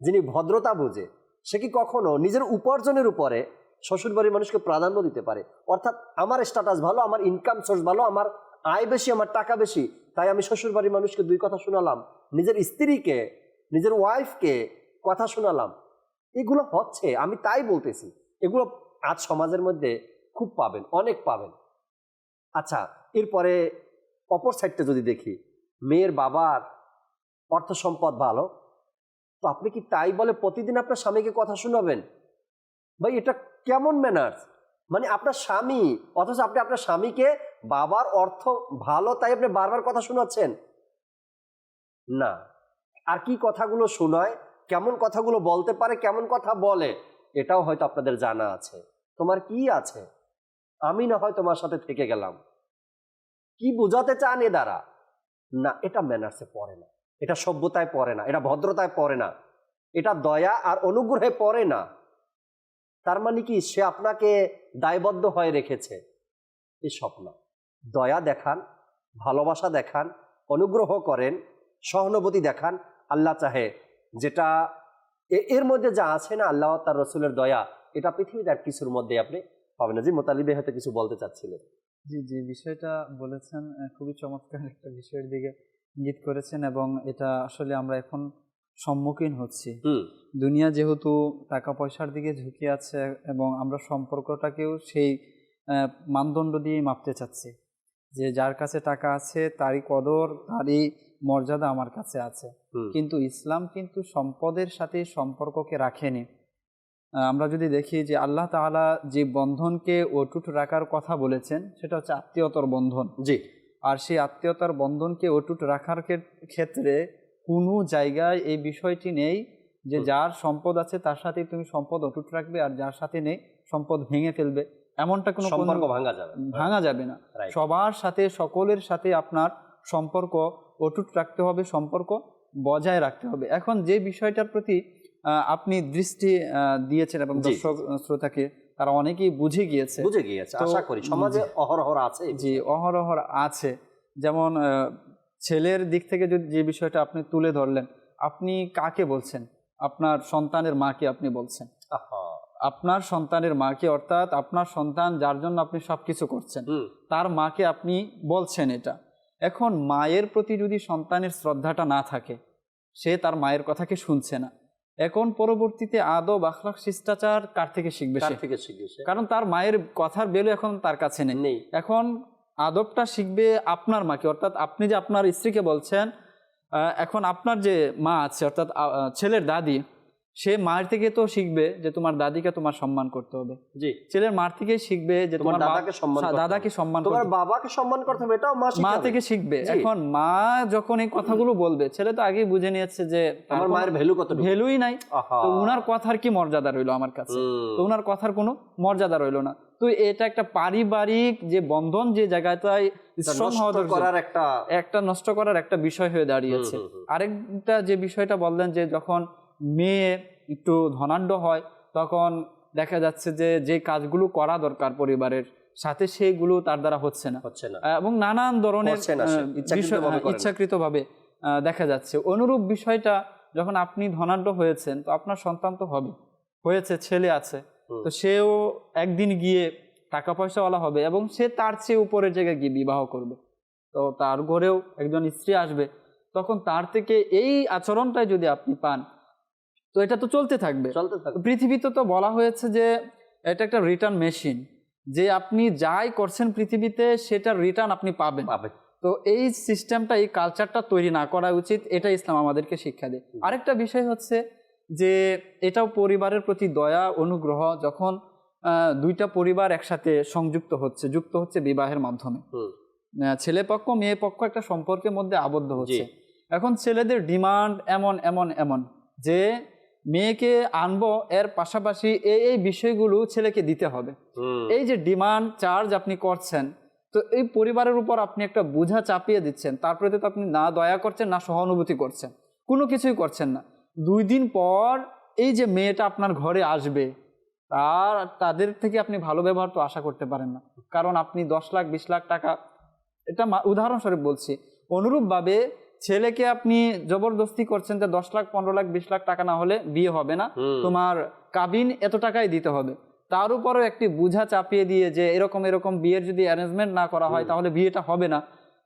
যিনি ভদ্রতা বোঝে, সে কি কখনো নিজের উপার্জনের উপরে শ্বশুরবাড়ির মানুষকে প্রাধান্য দিতে পারে? অর্থাৎ আমার স্ট্যাটাস ভালো, আমার ইনকাম সোর্স ভালো, আমার আয় বেশি, আমার টাকা বেশি, তাই আমি শ্বশুরবাড়ির মানুষকে দুই কথা শোনালাম, নিজের স্ত্রীকে, নিজের ওয়াইফকে কথা শোনালাম। এগুলো হচ্ছে, আমি তাই বলতেছি, এগুলো আজ সমাজের মধ্যে খুব পাবেন, অনেক পাবেন। আচ্ছা, এরপরে অপর সাইডটা যদি দেখি, মেয়ের বাবার অর্থ সম্পদ ভালো, তো আপনি কি তাই বলে প্রতিদিন আপনার স্বামীকে কথা শোনাবেন? ভাই, এটা কেমন ম্যানার্স? মানে আপনার স্বামী, অথচ আপনি আপনার স্বামীকে বাবার অর্থ ভালো তাই আপনি বারবার কথা শোনাচ্ছেন না। আর কি কথাগুলো শোনায়, কেমন কথাগুলো বলতে পারে, কেমন কথা বলে, এটাও হয়তো আপনাদের জানা আছে। তোমার কি আছে, আমি না হয় তোমার সাথে থেকে গেলাম, কি বোঝাতে চান এ দ্বারা? না, এটা ম্যানার্সে পড়ে না, এটা সভ্যতায় পড়ে না, এটা ভদ্রতায় পড়ে না, এটা দয়া আর অনুগ্রহে পড়ে না। তার মানে কি সে আপনাকে দায়বদ্ধ হয়ে রেখেছে? এই স্বপ্ন। দয়া দেখান, ভালোবাসা দেখান, অনুগ্রহ করেন, সহানুভূতি দেখান। আল্লাহ চাহে যেটা এর মধ্যে যা আছে না, আল্লাহ তার রসুলের দয়া, এটা পৃথিবীতে আর কিছুর মধ্যে আপনি পাবেন না। জি, মোতালিবে হয়তো কিছু বলতে চাচ্ছিলেন। জি জি, বিষয়টা বলেছেন, খুবই চমৎকার একটা বিষয়ের দিকে ইঙ্গিত করেছেন, এবং এটা আসলে আমরা এখন সম্মুখীন হচ্ছি। দুনিয়া যেহেতু টাকা পয়সার দিকে ঝুঁকে আছে, এবং আমরা সম্পর্কটাকেও সেই মানদণ্ড দিয়ে মাপতে চাচ্ছি, যে যার কাছে টাকা আছে তারই কদর, তারই মর্যাদা আমার কাছে আছে। কিন্তু ইসলাম কিন্তু সম্পদের সাথে সম্পর্ককে রাখেনি। আমরা যদি দেখি যে আল্লাহ তাআলা যে বন্ধনকে অটুট রাখার কথা বলেছেন, সেটা হচ্ছে আত্মীয়তার বন্ধন। জি। আর সেই আত্মীয়তার বন্ধনকে অটুট রাখার ক্ষেত্রে কোনো জায়গায় এই বিষয়টি নেই যে যার সম্পদ আছে তার সাথে তুমি সম্পদ অটুট রাখবে, আর যার সাথে নেই সম্পদ ভেঙে ফেলবে, এমনটা কোনো সম্পর্ক ভাঙা যাবে না। সবার সাথে, সকলের সাথে আপনার সম্পর্ক অটুট রাখতে হবে, সম্পর্ক বজায় রাখতে হবে। এখন যে বিষয়টার প্রতি আপনি দৃষ্টি দিয়েছেন এবং জি, দর্শক শ্রোতাকে তারা অনেকেই বুঝে গিয়েছে। বুঝে গিয়েছে, তো আশা করি সমাজে অহরহ আছে এই জি, বিষয়। অহরহ আছে। যেমন ছেলের দিক থেকে যদি যে বিষয়টা আপনি তুলে ধরলেন, আপনি কাকে বলছেন? আপনার সন্তানের মাকে আপনি বলছেন। আহা, আপনার সন্তানের মাকে, অর্থাৎ আপনার সন্তান যার জন্য আপনি সবকিছু করছেন, হুম, তার মাকে আপনি বলছেন এটা। এখন মায়ের প্রতি যদি সন্তানের শ্রদ্ধাটা না থাকে, সে তার মায়ের কথাকে শুনছে না, এখন পরবর্তীতে আদব আখলাক শিষ্টাচার কার থেকে শিখবে কার সে? থেকে শিখেছে? কারণ তার মায়ের কথার ভ্যালু এখন তার কাছে নেই। নেই। এখন আদবটা শিখবে আপনার মাকে, অর্থাৎ আপনি যে আপনার স্ত্রীকে বলছেন, এখন আপনার যে মা আছে অর্থাৎ ছেলের দাদি, সে মায়ের থেকে তো শিখবে যে তোমার দাদিকে তোমার সম্মান করতে হবে। জি, ছেলের মার থেকেই শিখবে যে তোমার তোমার দাদাকে সম্মান করতে দাদাকে হবে। সম্মান তোমার করতে হবে। বাবাকে সম্মান করতে হবে, এটাও মা মা শিখাবে। থেকে শিখবে। জি। এখন মা যখন এই কথাগুলো বলবে, ছেলে তো আগেই বুঝে নিয়েছে যে আমার মায়ের ভ্যালু কত, ভ্যালুই নাই, আহা, তো উনার কথার কি মর্যাদা রইলো আমার কাছে? হুম, তো উনার কথার কোনো মর্যাদা রইলো না। তো এটা একটা পারিবারিক যে বন্ধন, যে জায়গাটায় এটা স্ট্রং হওয়া নষ্ট দরকার, করার একটা একটা নষ্ট করার একটা বিষয় হয়ে দাঁড়িয়েছে। হুম, হুম, হুম। আরেকটা যে বিষয়টা বললেন যে যখন মেয়ে একটু ধনাঢ্য হয়, তখন দেখা যাচ্ছে যে যে কাজগুলো করা দরকার পরিবারের সাথে, সেইগুলো তার দ্বারা হচ্ছে না, হচ্ছে না, এবং নানান ধরনের করছে না সে, ইচ্ছাকৃতভাবে করে না। ইচ্ছাকৃতভাবে দেখা যাচ্ছে। অনুরূপ বিষয়টা যখন আপনি ধনাঢ্য হয়েছেন, তো আপনার সন্তান তো হবে, হয়েছে, ছেলে আছে, হুম। তো সেও একদিন গিয়ে টাকা পয়সাওয়ালা হবে এবং সে তার চেয়ে উপরের জায়গায় গিয়ে বিবাহ করবে। তো তার ঘরেও একজন স্ত্রী আসবে, তখন তার থেকে এই আচরণটাই যদি আপনি পান, তো এটা তো চলতে থাকবে। চলতে থাকবে। পৃথিবীতে তো বলা হয়েছে যে এটা একটা রিটার্ন মেশিন, যে আপনি যাই করছেন পৃথিবীতে সেটার রিটার্ন আপনি পাবেন। পাবে। তো এই সিস্টেমটা, এই কালচারটা তৈরি না করা উচিত, এটা ইসলাম আমাদেরকে শিক্ষা দেয়। আরেকটা বিষয় হচ্ছে যে এটাও পরিবারের প্রতি দয়া অনুগ্রহ, যখন দুইটা পরিবার একসাথে যুক্ত হচ্ছে বিবাহের মাধ্যমে, হুম, ছেলে পক্ষ মেয়ে পক্ষ একটা সম্পর্কের মধ্যে আবদ্ধ হচ্ছে। জি। এখন ছেলেদের ডিমান্ড এমন এমন এমন যে মেয়েকে আনবো, এর পাশাপাশি এই বিষয়গুলো ছেলেকে দিতে হবে। হুম, এই যে ডিমান্ড চার্জ আপনি করছেন, তো এই পরিবারের উপর আপনি একটা বোঝা চাপিয়ে দিচ্ছেন, তারপরে তো আপনি না দয়া করছেন না সহানুভূতি করছেন, কোনো কিছুই করছেন না। 2 দিন পর এই যে মেয়েটা আপনার ঘরে আসবে, তাদের থেকে আপনি ভালো ব্যবহার তো আশা করতে পারেন না, কারণ আপনি 10 লাখ 20 লাখ টাকা, এটা উদাহরণস্বরূপ বলছি, অনুরূপভাবে ছেলেকে আপনি জবরদস্তি করছেন যে 10 লাখ 15 লাখ 20 লাখ টাকা না হলে বিয়ে হবে না, তোমার কাবিন এত টাকাই দিতে হবে। তার উপরেও একটি বুঝা চাপিয়ে দিয়ে যে এরকম এরকম বিয়ের যদি অ্যারেঞ্জমেন্ট না করা হয় তাহলে বিয়েটা হবে না,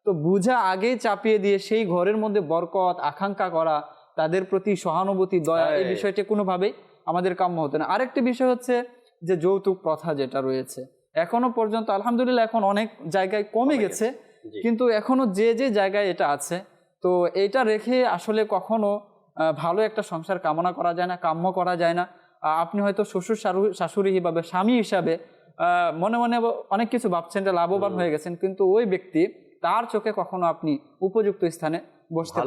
তো বুঝা আগেই চাপিয়ে দিয়ে সেই ঘরের মধ্যে বরকত আকাঙ্ক্ষা করা, তাদের প্রতি সহানুভূতি দয়া, এই বিষয়টি কোনোভাবেই আমাদের কাম্য হতো না। আরেকটি বিষয় হচ্ছে যে যৌতুক প্রথা যেটা রয়েছে, এখনো পর্যন্ত আলহামদুলিল্লাহ এখন অনেক জায়গায় কমে গেছে, কিন্তু এখনো যে যে জায়গায় এটা আছে, তো এটা রেখে আসলে কখনো ভালো একটা সংসার কামনা করা যায় না, কাম্য করা যায় না। আপনি হয়তো শ্বশুর শাশুড়ি হিসাবে, স্বামী হিসাবে মনে মনে অনেক কিছু ভাবছেন যে লাভবান হয়ে গেছেন, কিন্তু ওই ব্যক্তি তার চোখে কখনো আপনি উপযুক্ত স্থানে বসতে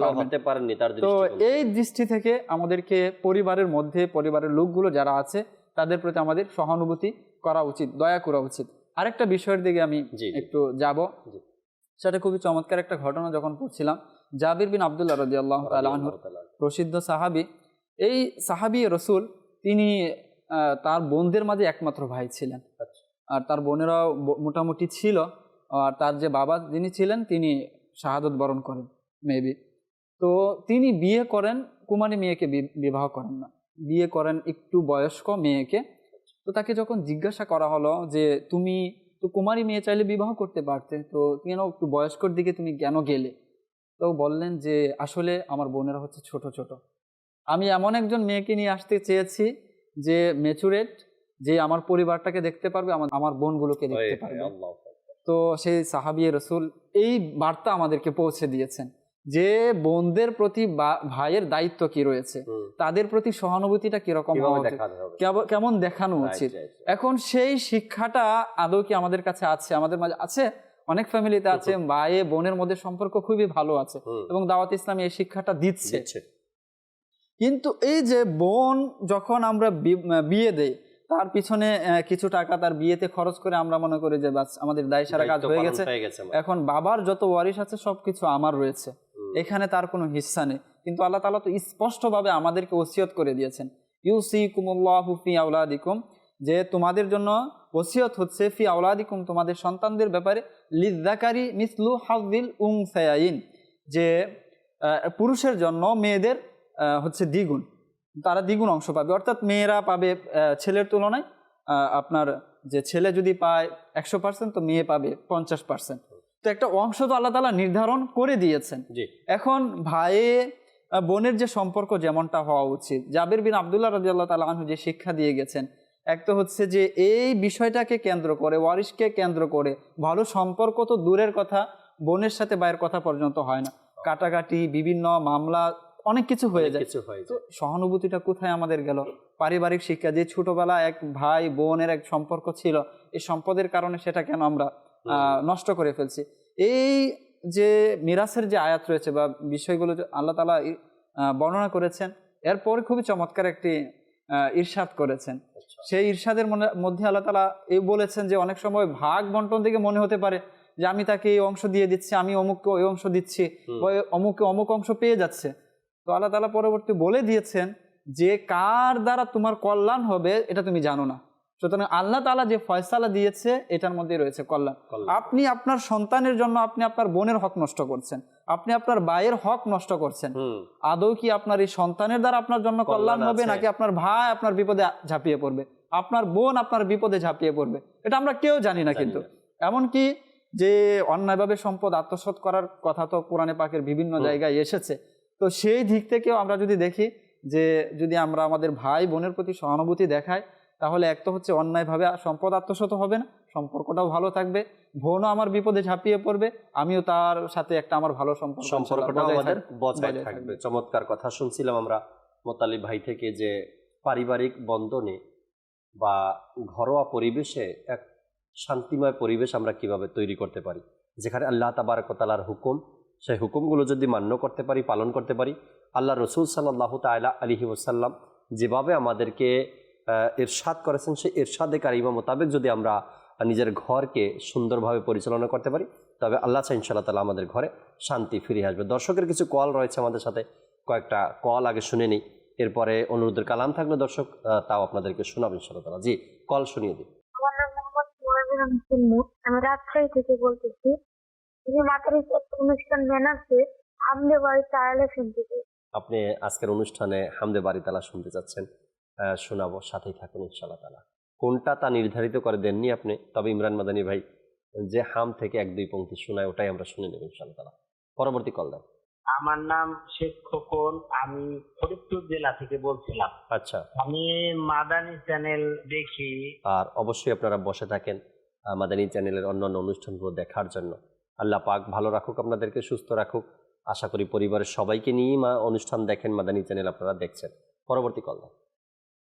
পারেননি তার তো দৃষ্টিকোণ। এই দৃষ্টি থেকে আমাদেরকে পরিবারের মধ্যে, পরিবারের লোকগুলো যারা আছে তাদের প্রতি আমাদের সহানুভূতি করা উচিত, দয়া করা উচিত। আরেকটা বিষয়ের দিকে আমি একটু যাব, সেটা খুবই চমৎকার একটা ঘটনা যখন পড়ছিলাম। জাবির বিন আব্দুল্লাহ রাদিয়াল্লাহু তাআলা আনহু, প্রসিদ্ধ সাহাবী, এই সাহাবী রসুল, তিনি তার বোনদের মাঝে একমাত্র ভাই ছিলেন, আর তার বোনেরাও মোটামুটি ছিল। আর তার যে বাবা যিনি ছিলেন তিনি শাহাদত বরণ করেন মেবি। তো তিনি বিয়ে করেন, কুমারী মেয়েকে বিবাহ করেন না, বিয়ে করেন একটু বয়স্ক মেয়েকে। তো তাকে যখন জিজ্ঞাসা করা হলো যে তুমি তো কুমারী মেয়ে চাইলে বিবাহ করতে পারতে, তো কেন একটু বয়স্কর দিকে তুমি কেন গেলে? তো বললেন যে আসলে আমার বোনেরা হচ্ছে ছোট ছোট, আমি এমন একজন মেয়েকে নিয়ে আসতে চেয়েছি যে ম্যাচুরেট, যে আমার পরিবারটাকে দেখতে পারবে, আমার বোনগুলোকে দেখতে পারবে। তো সেই সাহাবী রসুল এই বার্তা আমাদেরকে পৌঁছে দিয়েছেন যে বোনদের প্রতি ভাইয়ের দায়িত্ব কি রয়েছে, তাদের প্রতি সহানুভূতিটা কিরকম হওয়া উচিত, কেমন দেখানো উচিত। এখন সেই শিক্ষাটা আদৌ কি আমাদের কাছে আছে? আমাদের মাঝে আছে, অনেক ফ্যামিলিতে আছে, ভাইয়ে বোনের মধ্যে সম্পর্ক খুবই ভালো আছে এবং দাওয়াত ইসলামী এই শিক্ষাটা দিচ্ছে। কিন্তু এই যে বোন যখন আমরা বিয়ে দেই, তার পিছনে কিছু টাকা তার বিয়েতে খরচ করে আমরা মনে করি যে বাস আমাদের দায় সারা কাজ হয়ে গেছে, এখন বাবার যত ওয়ারিশ আছে সবকিছু আমার রয়েছে, এখানে তার কোনো হিস্সা নেই। কিন্তু আল্লাহ তাআলা তো স্পষ্টভাবে আমাদেরকে ওসিয়ত করে দিয়েছেন, ইউসিকুমুল্লাহু ফি আওলাদিকুম, যে তোমাদের জন্য ওসিয়ত হচ্ছে ফি আওলাদিকুম, তোমাদের সন্তানদের ব্যাপারে, লিযযাকারি মিসলু হাযযিল উনসায়াইন, যে পুরুষের জন্য মেয়েদের হচ্ছে দ্বিগুণ, তারা দ্বিগুণ অংশ পাবে, অর্থাৎ মেয়েরা পাবে ছেলের তুলনায়, আপনার যে ছেলে যদি পায় 100%, তো মেয়ে পাবে 50%। তো একটা অংশ তো আল্লাহ তাআলা নির্ধারণ করে দিয়েছেন। জি। এখন ভাইয়ে বোনের যে সম্পর্ক যেমনটা হওয়া উচিত, জাবির বিন আব্দুল্লাহ রাদিয়াল্লাহু তাআলা আনহু যে শিক্ষা দিয়ে গেছেন, এক তো হচ্ছে যে এই বিষয়টাকে কেন্দ্র করে, ওয়ারিশকে কেন্দ্র করে ভালো সম্পর্ক তো দূরের কথা, বোনের সাথে ভাইয়ের কথা পর্যন্ত হয় না, কাটাকাটি, বিভিন্ন মামলা, অনেক কিছু হয়ে যায়। তো সহানুভূতিটা কোথায় আমাদের গেল? পারিবারিক শিক্ষা, যে ছোটবেলা এক ভাই বোনের এক সম্পর্ক ছিল, এই সম্পদের কারণে সেটা কেন আমরা নষ্ট করে ফেলছি? এই যে মিরাসের যে আয়াত রয়েছে বা বিষয়গুলো আল্লাহ তাআলা বর্ণনা করেছেন, এরপর খুবই চমৎকার একটি ইরশাদ করেছেন। সেই ইরশাদের মধ্যে আল্লাহ তাআলা এই বলেছেন যে অনেক সময় ভাগ বন্টন থেকে মনে হতে পারে যে আমি তাকে এই অংশ দিয়ে দিচ্ছি, আমি অমুককে ওই অংশ দিচ্ছি, বা অমুককে অমুক অংশ পেয়ে যাচ্ছে। তো আল্লাহ তাআলা পরবর্তী বলে দিয়েছেন যে কার দ্বারা তোমার কল্যাণ হবে এটা তুমি জানো না, সুতরাং আল্লাহ তাআলা যে ফয়সালা দিয়েছে এটার মধ্যে রয়েছে কল্যাণ। আপনি আপনার সন্তানের জন্য আপনি আপনার বোনের হক নষ্ট করছেন, আপনি আপনার ভাইয়ের হক নষ্ট করছেন, আদৌ কি আপনার এই সন্তানের দ্বারা আপনার জন্য কল্যাণ হবে, নাকি আপনার ভাই আপনার বিপদে ঝাঁপিয়ে পড়বে, আপনার বোন আপনার বিপদে ঝাঁপিয়ে পড়বে? এটা আমরা কেউ জানি না। কিন্তু এমনকি যে অন্যায়ভাবে সম্পদ আত্মসাৎ করার কথা তো কোরআনে পাকের বিভিন্ন জায়গায় এসেছে। তো সেই দিক থেকেও আমরা যদি দেখি যে যদি আমরা আমাদের ভাই বোনের প্রতি সহানুভূতি দেখাই, তাহলে এক তো হচ্ছে অন্যায়ভাবে সম্পদ আত্মসাৎ হবে না, সম্পর্কটাও ভালো থাকবে, বোনও আমার বিপদে ঝাঁপিয়ে পড়বে, আমিও তার সাথে একটা আমার ভালো সম্পর্কটা আমাদের বজায় থাকবে। চমৎকার কথা শুনছিলাম আমরা মোতালিব ভাই থেকে, যে পারিবারিক বন্ধনে বা ঘরোয়া পরিবেশে এক শান্তিময় পরিবেশ আমরা কিভাবে তৈরি করতে পারি, যেখানে আল্লাহ তাবারক ওয়া তাআলার হুকুম, সেই হুকুমগুলো যদি মান্য করতে পারি, পালন করতে পারি, আল্লাহ রসুল সাল্লাল্লাহু তাআলা আলাইহি ওয়াসাল্লাম যেভাবে আমাদেরকে ইরশাদ করেছেন, সেই ইরশাদে কারিমা মোতাবেক যদি আমরা নিজের ঘরকে সুন্দরভাবে পরিচালনা করতে পারি, তবে আল্লাহ চাই ইনশাআল্লাহ তাআলা আমাদের ঘরে শান্তি ফিরে আসবে। দর্শকের কিছু কল রয়েছে আমাদের সাথে, কয়েকটা কল আগে শুনে নিই, এরপরে অনুরোধের কালাম থাকলে দর্শক তাও আপনাদেরকে শোনাবো ইনশাআল্লাহ তাআলা। জি, কল শুনিয়ে দিই। আমার নাম মোহাম্মদ মুরাবিন মুন্নু, আমি রাজশাহী থেকে বলতেছি। তিনি মাতারিস একটা অনুষ্ঠান জানাচ্ছে, হামদে বাড়ি তাআলা শুনতে চাই। আপনি আজকের অনুষ্ঠানে হামদে বাড়ি তাআলা শুনতে চাচ্ছেন, শোনাবো, সাথেই থাকুন ইনশাআল্লাহ তাআলা। কোনটা তা নির্ধারিত করে দেননি আপনি, তবে ইমরান মাদানী ভাই যে হাম থেকে 1-2 পংক্তি শোনায় ওটাই আমরা শুনে নেব ইনশাআল্লাহ তাআলা। পরবর্তী কল দেন। আমার নাম শেখ খোকন, আমি ফরিদপুর জেলা থেকে বলছিলাম। আচ্ছা, আমি মাদানী চ্যানেল দেখি, আর অবশ্যই আপনারা বসে থাকেন মাদানী চ্যানেলের অন্যান্য অনুষ্ঠানগুলো দেখার জন্য। আল্লাহ পাক ভালো রাখুক, আপনাদেরকে সুস্থ রাখুক। আশা করি পরিবারের সবাইকে নিয়েই অনুষ্ঠান দেখেন, মাদানী চ্যানেল আপনারা দেখছেন। পরবর্তী কল দেন।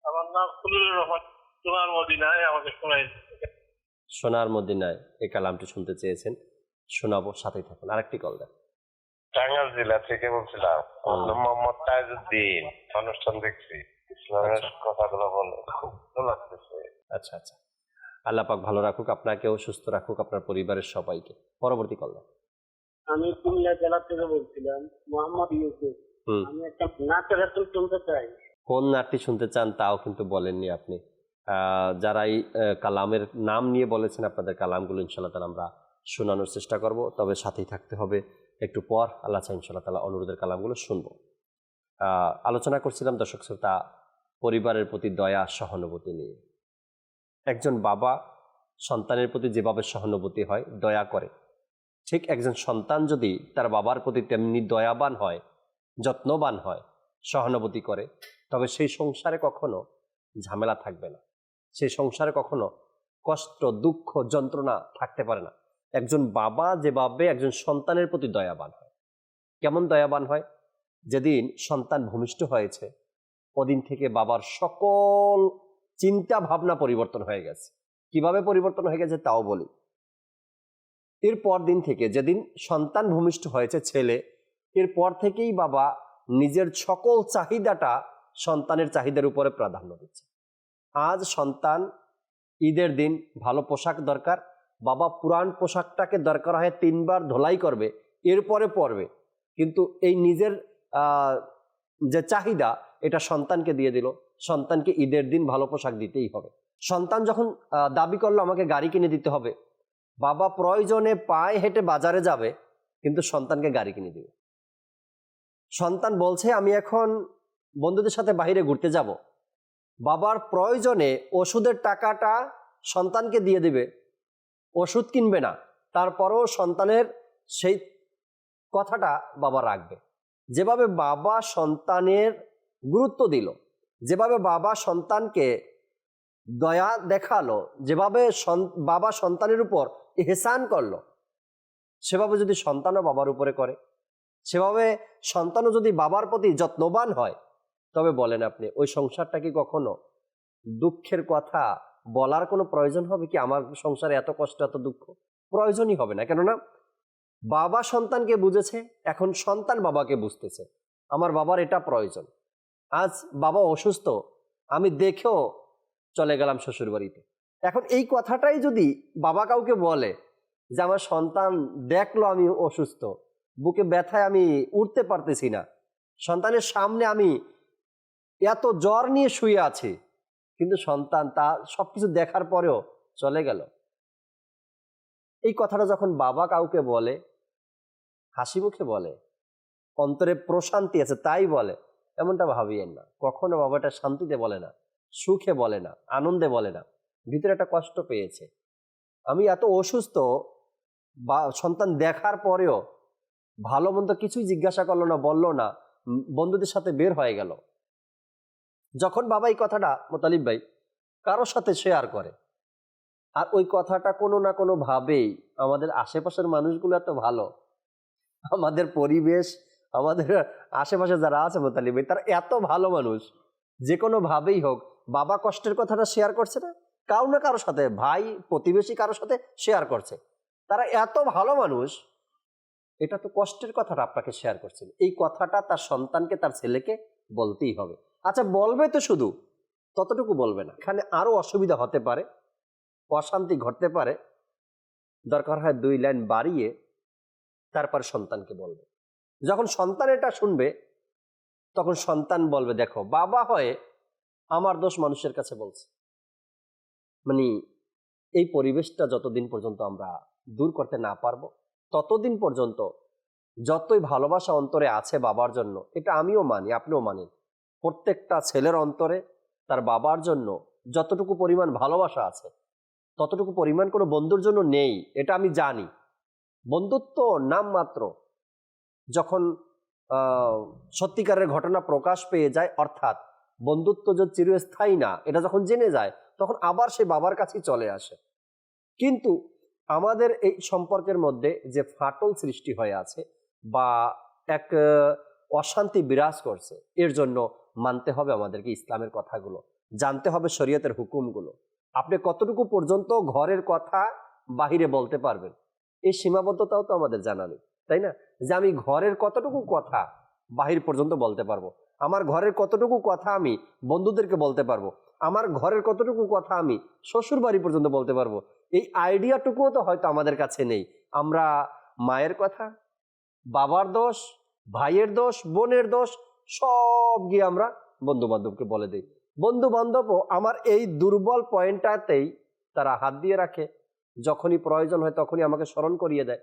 আমার নাম খুলুর রহমান, সোনার মদিনায়, আমাকে শোনাই। সোনার মদিনায় এই কালামটি শুনতে চেয়েছেন, শোনাবো, সাথেই থাকুন। আরেকটি কল দেন। টাঙ্গাইল জেলা থেকে বলছিলাম, মোহাম্মদ তাজউদ্দিন, অনুষ্ঠান দেখছি, ইসলামের কথাগুলো বলে খুব ভালো লাগতেছে। আচ্ছা আচ্ছা, আল্লাহ পাক ভালো রাখুক, আপনাকেও সুস্থ রাখুক, আপনার পরিবারের সবাইকে। পরবর্তী কল দেন। আমি কুমিল্লা জেলা থেকে বলছিলাম, মোহাম্মদ ইউসুফ। আমি একটা নাচের আসল শুনতে চাই। কোন নাটটি শুনতে চান তাও কিন্তু বলেননি আপনি। যারাই কালামের নাম নিয়ে বলেছেন, আপনাদের কালামগুলো ইনশাআল্লাহ তাআলা আমরা শোনানোর চেষ্টা করব, তবে সাথেই থাকতে হবে। একটু পর আল্লাহ চাই ইনশাআল্লাহ তাআলা অনুরোধের কালামগুলো শুনবো। আলোচনা করছিলাম দর্শক শ্রোতা পরিবারের প্রতি দয়া সহানুভূতি নিয়ে। একজন বাবা সন্তানের প্রতি যেভাবে সহানুভূতি হয়, দয়া করে, ঠিক একজন সন্তান যদি তার বাবার প্রতি তেমনি দয়াবান হয়, যত্নবান হয়, সহানুভূতি করে, তবে সেই সংসারে কখনো ঝামেলা থাকবে না, সেই সংসারে কখনো কষ্ট, দুঃখ, যন্ত্রণা থাকতে পারে না। একজন বাবা যেভাবে একজন সন্তানের প্রতি দয়াবান হয়, কেমন দয়াবান হয়? যেদিন সন্তান ভূমিষ্ঠ হয়েছে ওদিন থেকে বাবার সকল চিন্তা ভাবনা পরিবর্তন হয়ে গেছে। কিভাবে পরিবর্তন হয়ে গেছে তাও বলি। এরপর দিন থেকে, যেদিন সন্তান ভূমিষ্ঠ হয়েছে ছেলে, এরপর থেকেই বাবা নিজের সকল চাহিদাটা সন্তানের চাহিদার উপরে প্রাধান্য দিচ্ছে। আজ সন্তান ঈদের দিন ভালো পোশাক দরকার, বাবা পুরান পোশাকটাকে দরকার হয় 3 বার ধোলাই করবে, এরপরে পরবে, কিন্তু এই নিজের যে চাহিদা এটা সন্তানকে দিয়ে দিল, সন্তানকে ঈদের দিন ভালো পোশাক দিতেই হবে। সন্তান যখন দাবি করলো আমাকে গাড়ি কিনে দিতে হবে, বাবা প্রয়োজনে পায়ে হেঁটে বাজারে যাবে কিন্তু সন্তানকে গাড়ি কিনে দিবে। সন্তান বলছে আমি এখন বন্ধুদের সাথে বাইরে ঘুরতে যাব, বাবার প্রয়োজনে ওষুধের টাকাটা সন্তানকে দিয়ে দিবে, ওষুধ কিনবে না, তারপরও সন্তানের সেই কথাটা বাবা রাখবে। যেভাবে বাবা সন্তানের গুরুত্ব দিল, যেভাবে বাবা সন্তানকে দয়া দেখালো, যেভাবে বাবা সন্তানের উপর ইহসান করলো, সেভাবে যদি সন্তানও বাবার উপরে করে, সেভাবে সন্তানও যদি বাবার প্রতি যত্নবান হয়, তবে বলেন আপনি ওই সংসারটা কি কখনো দুঃখের কথা বলার কোনো প্রয়োজন হবে কি? আমার সংসারে এত কষ্ট এত দুঃখ, প্রয়োজনই হবে না। কেননা বাবা সন্তানকে বুঝেছে, এখন সন্তান বাবাকে বুঝতেছে আমার বাবার এটা প্রয়োজন। আজ বাবা অসুস্থ, আমি দেখেও চলে গেলাম শ্বশুর বাড়িতে। এখন এই কথাটাই যদি বাবা কাউকে বলে যে আমার সন্তান দেখলো আমি অসুস্থ, বুকে ব্যথায় আমি উঠতে পারতেছি না, সন্তানের সামনে আমি এত জ্বর নিয়ে শুয়ে আছি, কিন্তু সন্তান তা সবকিছু দেখার পরেও চলে গেল। এই কথাটা যখন বাবা কাউকে বলে, হাসি মুখে বলে, অন্তরে প্রশান্তি আছে তাই বলে, এমনটা ভাবিয়েন না। কখনো বাবাটা শান্তিতে বলে না, সুখে বলে না, আনন্দে বলে না, ভিতরে একটা কষ্ট পেয়েছে। আমি এত অসুস্থ, বা সন্তান দেখার পরেও ভালো মন্দ কিছুই জিজ্ঞাসা করলো না, বললো না, বন্ধুদের সাথে বের হয়ে গেল। যখন বাবা এই কথাটা মোতালিব ভাই কারোর সাথে শেয়ার করে, আর ওই কথাটা কোনো না কোনো ভাবেই আমাদের আশেপাশের মানুষগুলো এত ভালো, আমাদের পরিবেশ, আমাদের আশেপাশে যারা আছে মোতালিব ভাই তারা এত ভালো মানুষ, যে কোনো ভাবেই হোক বাবা কষ্টের কথাটা শেয়ার করছে না, কারো না কারোর সাথে, ভাই প্রতিবেশী কারোর সাথে শেয়ার করছে। তারা এত ভালো মানুষ, এটা তো কষ্টের কথাটা আপনাকে শেয়ার করছেন, এই কথাটা তার সন্তানকে, তার ছেলেকে বলতেই হবে। আচ্ছা বলবে তো, শুধু ততটুকু বলবে না, এখানে আরো অসুবিধা হতে পারে, অশান্তি ঘটতে পারে, দরকার হয় 2 লাইন বাড়িয়ে তারপর সন্তানকে বলবে। যখন সন্তান এটা শুনবে তখন সন্তান বলবে দেখো বাবা হয়ে আমার দোষ মানুষের কাছে বলছে। মানে এই পরিবেশটা যতদিন পর্যন্ত আমরা দূর করতে না পারবো, ততদিন পর্যন্ত যতই ভালোবাসা অন্তরে আছে বাবার জন্য, এটা আমিও মানি, আপনিও মানেন, প্রত্যেকটা ছেলের অন্তরে তার বাবার জন্য যতটুকু পরিমাণ ভালোবাসা আছে ততটুকু পরিমাণ কোনো বন্ধুর জন্য নেই, এটা আমি জানি। বন্ধুত্ব নাম মাত্র। যখন সত্যিকারের ঘটনা প্রকাশ পেয়ে যায়, অর্থাৎ বন্ধুত্ব যে চিরস্থায়ী না এটা যখন জেনে যায়, তখন আবার সে বাবার কাছেই চলে আসে। কিন্তু আমাদের এই সম্পর্কের মধ্যে যে ফাটল সৃষ্টি হয়ে আছে বা এক অশান্তি বিরাজ করছে, এর জন্য মানতে হবে আমাদেরকে ইসলামের কথাগুলো, জানতে হবে শরীয়তের হুকুমগুলো। আপনি কতটুকু পর্যন্ত ঘরের কথা বাহিরে বলতে পারবেন, এই সীমাবদ্ধতাও তো আমাদের জানা নেই, তাই না? যে আমি ঘরের কতটুকু কথা বাহির পর্যন্ত বলতে পারবো, আমার ঘরের কতটুকু কথা আমি বন্ধুদেরকে বলতে পারবো, আমার ঘরের কতটুকু কথা আমি শ্বশুর বাড়ি পর্যন্ত বলতে পারবো, এই আইডিয়াটুকুও তো হয়তো আমাদের কাছে নেই। আমরা মায়ের কথা, বাবার দোষ, ভাইয়ের দোষ, বোনের দোষ সব গিয়ে আমরা বন্ধু বান্ধবকে বলে দিই। বন্ধু বান্ধবও আমার এই দুর্বল পয়েন্টটাতেই তারা হাত দিয়ে রাখে, যখনই প্রয়োজন হয় তখনই আমাকে স্মরণ করিয়ে দেয়।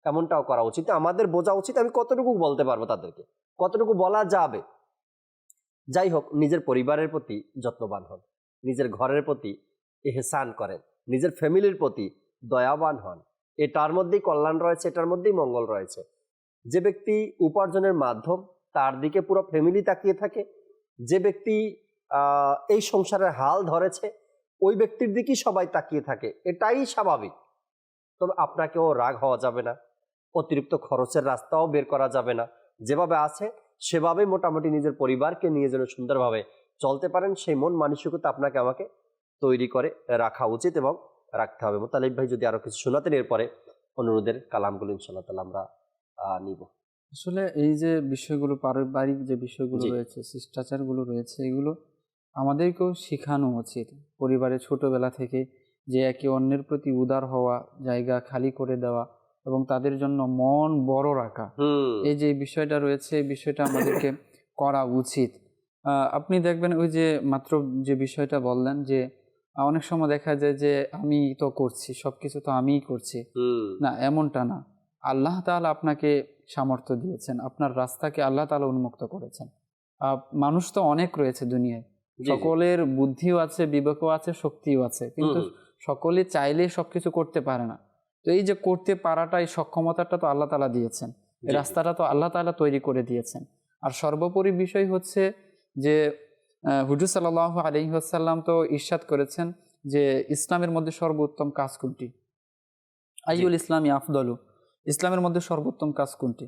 এমনটাও করা উচিত, আমাদের বোঝা উচিত আমি কতটুকু বলতে পারবো তাদেরকে, কতটুকু বলা যাবে। যাই হোক, নিজের পরিবারের প্রতি যত্নবান হন, নিজের ঘরের প্রতি ইহসান করেন, নিজের ফ্যামিলির প্রতি দয়াবান হন, এটার মধ্যেই কল্যাণ রয়েছে, এটার মধ্যেই মঙ্গল রয়েছে। যে ব্যক্তি উপার্জনের মাধ্যম, তার দিকে পুরো ফ্যামিলি তাকিয়ে থাকে, যে ব্যক্তি এই সংসারের হাল ধরেছে ওই ব্যক্তির দিকেই সবাই তাকিয়ে থাকে, এটাই স্বাভাবিক। তবে আপনাকেও রাগ হওয়া যাবে না, অতিরিক্ত খরচের রাস্তাও বের করা যাবে না, যেভাবে আছে সেভাবে মোটামুটি নিজের পরিবারকে নিয়ে যেন সুন্দরভাবে চলতে পারেন, সেই মন মানসিকতা আপনাকে আমাকে তৈরি করে রাখা উচিত এবং রাখতে হবে। মোতালিব ভাই যদি আরো কিছু শোনাতেন, এরপরে অনুরোধের কালামগুলো ইনশাআল্লাহ তাআলা আমরা নিব। আসলে এই যে বিষয়গুলো, পারিবারিক যে বিষয়গুলো রয়েছে, শিষ্টাচারগুলো রয়েছে, এগুলো আমাদেরকেও শেখানো উচিত পরিবারে ছোটবেলা থেকে, যে একে অন্যের প্রতি উদার হওয়া, জায়গা খালি করে দেওয়া, এবং তাদের জন্য মন বড় রাখা, এই যে বিষয়টা রয়েছে, এই বিষয়টা আমাদেরকে করা উচিত। আপনি দেখবেন ওই যে মাত্র যে বিষয়টা বললেন যে অনেক সময় দেখা যায় যে আমি তো করছি, সব কিছু তো আমিই করছি, না, এমনটা না। আল্লাহ তাআলা আপনাকে সামর্থ্য দিয়েছেন, আপনার রাস্তাকে আল্লাহ তাআলা উন্মুক্ত করেছেন। মানুষ তো অনেক রয়েছে দুনিয়ায়, সকলের বুদ্ধিও আছে, বিবেকও আছে, শক্তিও আছে, কিন্তু সকলে চাইলে সবকিছু করতে পারে না। তো এই যে করতে পারাটা, এই সক্ষমতাটা তো আল্লাহ তাআলা দিয়েছেন, এই রাস্তাটা তো আল্লাহ তাআলা তৈরি করে দিয়েছেন। আর সর্বোপরি বিষয় হচ্ছে যে হুজুর সাল্লাল্লাহু আলাইহি ওয়াসাল্লাম তো ইরশাদ করেছেন যে ইসলামের মধ্যে সর্বোত্তম কাজ কোনটি, আইয়ুল ইসলামি আফদলু, ইসলামের মধ্যে সর্বোত্তম কাজ কোনটি?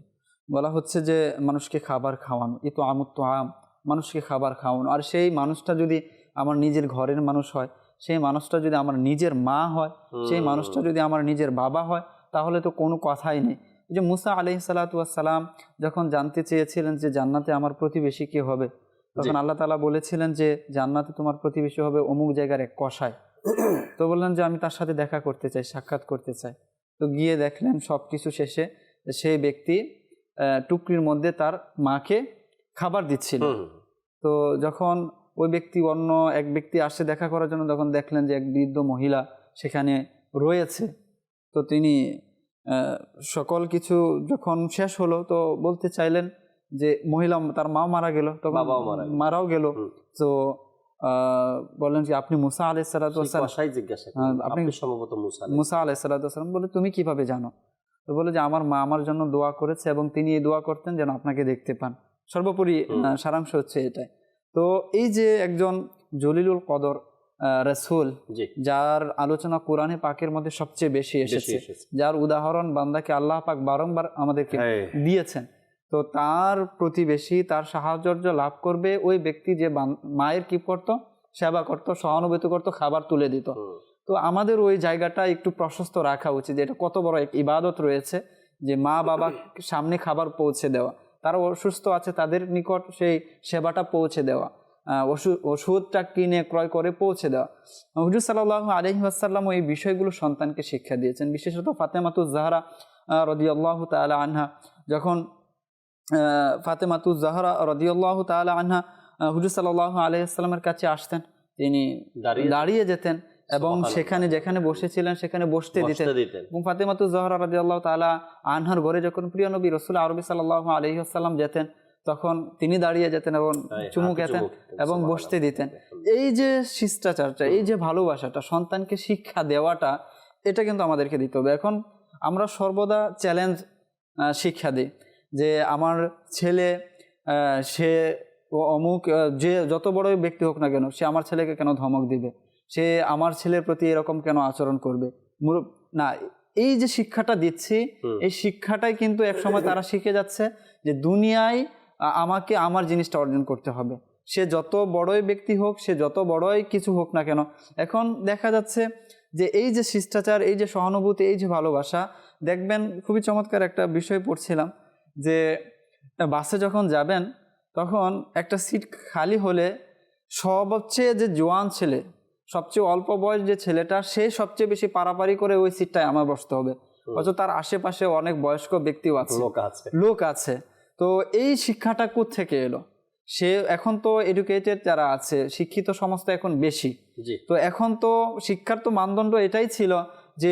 বলা হচ্ছে যে মানুষকে খাবার খাওয়ানো, এ তো আমুত তো আম, মানুষকে খাবার খাওয়ানো। আর সেই মানুষটা যদি আমার নিজের ঘরের মানুষ হয়, সেই মানুষটা যদি আমার নিজের মা হয়, সেই মানুষটা যদি আমার নিজের বাবা হয়, তাহলে তো কোনো কথাই নেই। এই যে মুসা আলাইহিস সালাতু ওয়াস সালাম যখন জানতে চেয়েছিলেন যে জান্নাতে আমার প্রতিবেশী কে হবে, তখন আল্লাহ তাআলা বলেছিলেন যে জান্নাতে তোমার প্রতিবেশী হবে অমুক জায়গার এক কসাই। তো বললেন যে আমি তার সাথে দেখা করতে চাই, সাক্ষাৎ করতে চাই। তো গিয়ে দেখলেন সব কিছু শেষে সেই ব্যক্তি টুকরির মধ্যে তার মাকে খাবার দিচ্ছিল। তো যখন ওই ব্যক্তি, অন্য এক ব্যক্তি আসে দেখা করার জন্য, তখন দেখলেন যে এক বৃদ্ধ মহিলা সেখানে রয়েছে। তো তিনি সকল কিছু যখন শেষ হলো, তো বলতে চাইলেন যে মহিলা, তার মা মারা গেল, তখন মারাও গেল। তো বললেন যে আপনি মুসা আলাইহিস সালাতু ওয়াস সালাম, আপনি সম্ভবত মুসা আলাইহিস সালাতু ওয়াস সালাম। বলে তুমি কিভাবে জানো? তো বলে যে আমার মা আমার জন্য দোয়া করেছে এবং তিনি এই দোয়া করতেন যেন আপনাকে দেখতে পান। সর্বোপরি সারাংশ হচ্ছে এটাই। তো এই যে একজন জলিলুল কদর রাসূল, যার আলোচনা কোরআনে পাকের মধ্যে সবচেয়ে বেশি এসেছে, যার উদাহরণ বান্দাকে আল্লাহ পাক বারংবার আমাদেরকে দিয়েছেন, তো তার প্রতিবেশী, তার সাহায্য লাভ করবে ওই ব্যক্তি যে মায়ের কি করতো, সেবা করতো, সহানুভূতি করতো, খাবার তুলে দিত। তো আমাদের ওই জায়গাটা একটু প্রশস্ত রাখা উচিত। এটা কত বড় এক ইবাদত রয়েছে যে মা বাবা সামনে খাবার পৌঁছে দেওয়া, তারা অসুস্থ আছে তাদের নিকট সেই সেবাটা পৌঁছে দেওয়া, ওষুধটা কিনে ক্রয় করে পৌঁছে দেওয়া। হুজুর সাল্লাল্লাহু আলাইহি ওয়াসাল্লাম এই বিষয়গুলো সন্তানকে শিক্ষা দিয়েছেন। বিশেষত ফাতেমাতুজ জাহরা রাদিয়াল্লাহু তাআলা আনহা, যখন ফাতেমাতুজ জাহরা রাদিয়াল্লাহু তাআলা আনহা হুজুর সাল্লাল্লাহু আলাইহি ওয়াসাল্লামের কাছে আসতেন, তিনি দাঁড়িয়ে যেতেন এবং সেখানে যেখানে বসেছিলেন সেখানে বসতে দিতেন। এবং ফাতেমাতুজ জাহরা রাদিয়াল্লাহু তাআলা আনহার ঘরে যখন প্রিয় নবী রাসূল আরবি সাল্লাল্লাহু আলাইহি ওয়াসাল্লাম যেতেন, তখন তিনি দাঁড়িয়ে যেতেন এবং চুমু খেতেন এবং বসতে দিতেন। এই যে শিষ্টাচারটা, এই যে ভালোবাসাটা, সন্তানকে শিক্ষা দেওয়াটা, এটা কিন্তু আমাদেরকে দিতে হবে। এখন আমরা সর্বদা চ্যালেঞ্জ শিক্ষা দিই যে আমার ছেলে, সে অমুক, যে যত বড় ব্যক্তি হোক না কেন, সে আমার ছেলেকে কেন ধমক দিবে, সে আমার ছেলের প্রতি এরকম কেন আচরণ করবে না। এই যে শিক্ষাটা দিচ্ছি, এই শিক্ষাটাই কিন্তু একসময় তারা শিখে যাচ্ছে যে দুনিয়ায় আমাকে আমার জিনিসটা অর্জন করতে হবে, সে যত বড়ই ব্যক্তি হোক, সে যত বড়ই কিছু হোক না কেন। এখন দেখা যাচ্ছে যে এই যে শিষ্টাচার, এই যে সহানুভূতি, এই যে ভালোবাসা, দেখবেন খুবই চমৎকার একটা বিষয় পড়ছিলাম যে বাসে যখন যাবেন, তখন একটা সিট খালি হলে সবচেয়ে যে জোয়ান ছেলে, সবচেয়ে অল্প বয়স যে ছেলেটা, সে সবচেয়ে বেশি পারাপারি করে ওই সিটটায় আমার বসতে হবে, অথচ তার আশেপাশে অনেক বয়স্ক ব্যক্তিও আছে, লোক আছে। তো এই শিক্ষাটা কোত্থেকে এলো? সে এখন তো এডুকেটেড যারা আছে, শিক্ষিত সমাজ তো এখন বেশি, তো এখন তো শিক্ষার তো মানদণ্ড এটাই ছিল যে